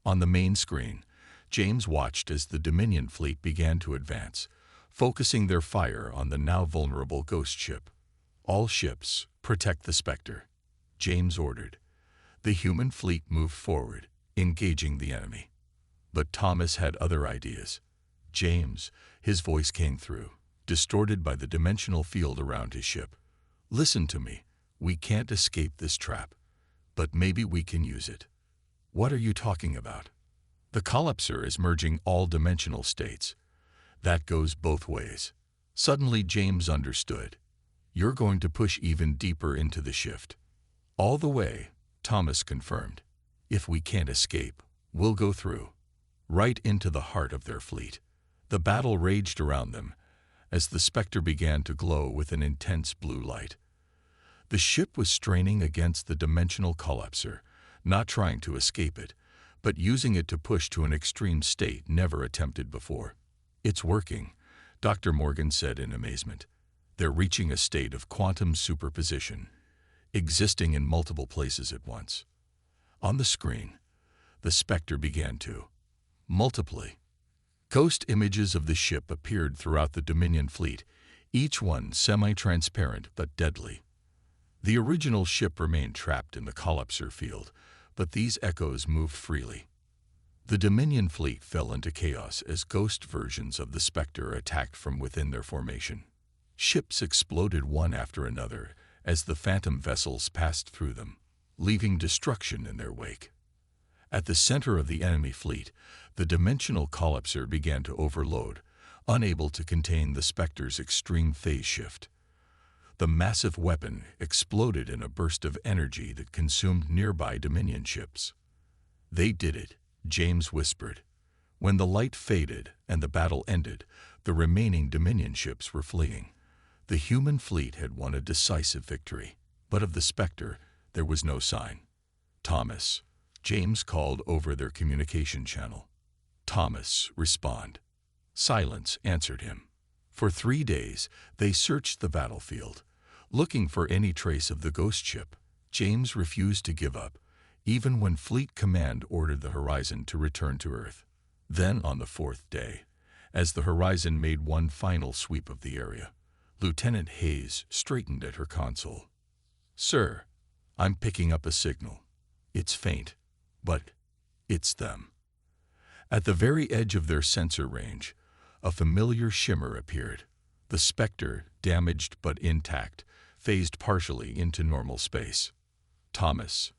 On the main screen, James watched as the Dominion fleet began to advance, focusing their fire on the now vulnerable ghost ship. "All ships, protect the Spectre," James ordered. The human fleet moved forward, engaging the enemy. But Thomas had other ideas. "James," his voice came through, distorted by the dimensional field around his ship. "Listen to me. We can't escape this trap. But maybe we can use it." "What are you talking about?" "The collapser is merging all dimensional states. That goes both ways." Suddenly James understood. "You're going to push even deeper into the shift." "All the way," Thomas confirmed. "If we can't escape, we'll go through." Right into the heart of their fleet. The battle raged around them as the Spectre began to glow with an intense blue light. The ship was straining against the dimensional collapser, not trying to escape it, but using it to push to an extreme state never attempted before. "It's working," Dr. Morgan said in amazement. "They're reaching a state of quantum superposition, existing in multiple places at once." On the screen, the Spectre began to multiply. Ghost images of the ship appeared throughout the Dominion fleet, each one semi-transparent but deadly. The original ship remained trapped in the collapser field, but these echoes moved freely. The Dominion fleet fell into chaos as ghost versions of the Spectre attacked from within their formation. Ships exploded one after another as the phantom vessels passed through them, leaving destruction in their wake. At the center of the enemy fleet, the dimensional collapser began to overload, unable to contain the Spectre's extreme phase shift. The massive weapon exploded in a burst of energy that consumed nearby Dominion ships. "They did it," James whispered. When the light faded and the battle ended, the remaining Dominion ships were fleeing. The human fleet had won a decisive victory, but of the Spectre there was no sign. "Thomas," James called over their communication channel. "Thomas, respond." Silence answered him. For 3 days, they searched the battlefield, looking for any trace of the ghost ship. James refused to give up, even when Fleet Command ordered the Horizon to return to Earth. Then, on the 4th day, as the Horizon made one final sweep of the area, Lieutenant Hayes straightened at her console. "Sir, I'm picking up a signal. It's faint, but it's them." At the very edge of their sensor range, a familiar shimmer appeared. The Spectre, damaged but intact, phased partially into normal space. "Thomas,"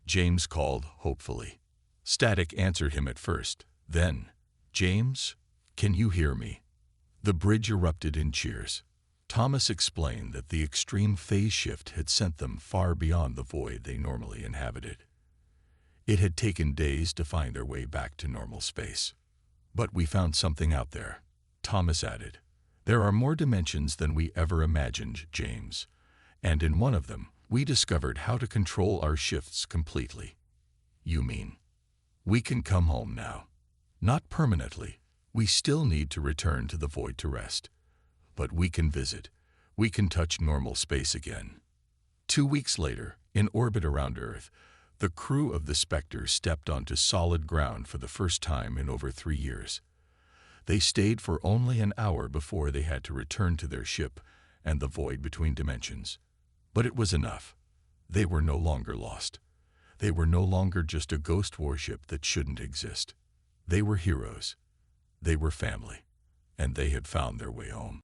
James called hopefully. Static answered him at first. Then, "James, can you hear me?" The bridge erupted in cheers. Thomas explained that the extreme phase shift had sent them far beyond the void they normally inhabited. It had taken days to find their way back to normal space. "But we found something out there," Thomas added. "There are more dimensions than we ever imagined, James. And in one of them, we discovered how to control our shifts completely." "You mean we can come home now?" "Not permanently. We still need to return to the void to rest. But we can visit. We can touch normal space again." 2 weeks later, in orbit around Earth, the crew of the Spectre stepped onto solid ground for the first time in over 3 years. They stayed for only an hour before they had to return to their ship and the void between dimensions. But it was enough. They were no longer lost. They were no longer just a ghost warship that shouldn't exist. They were heroes. They were family. And they had found their way home.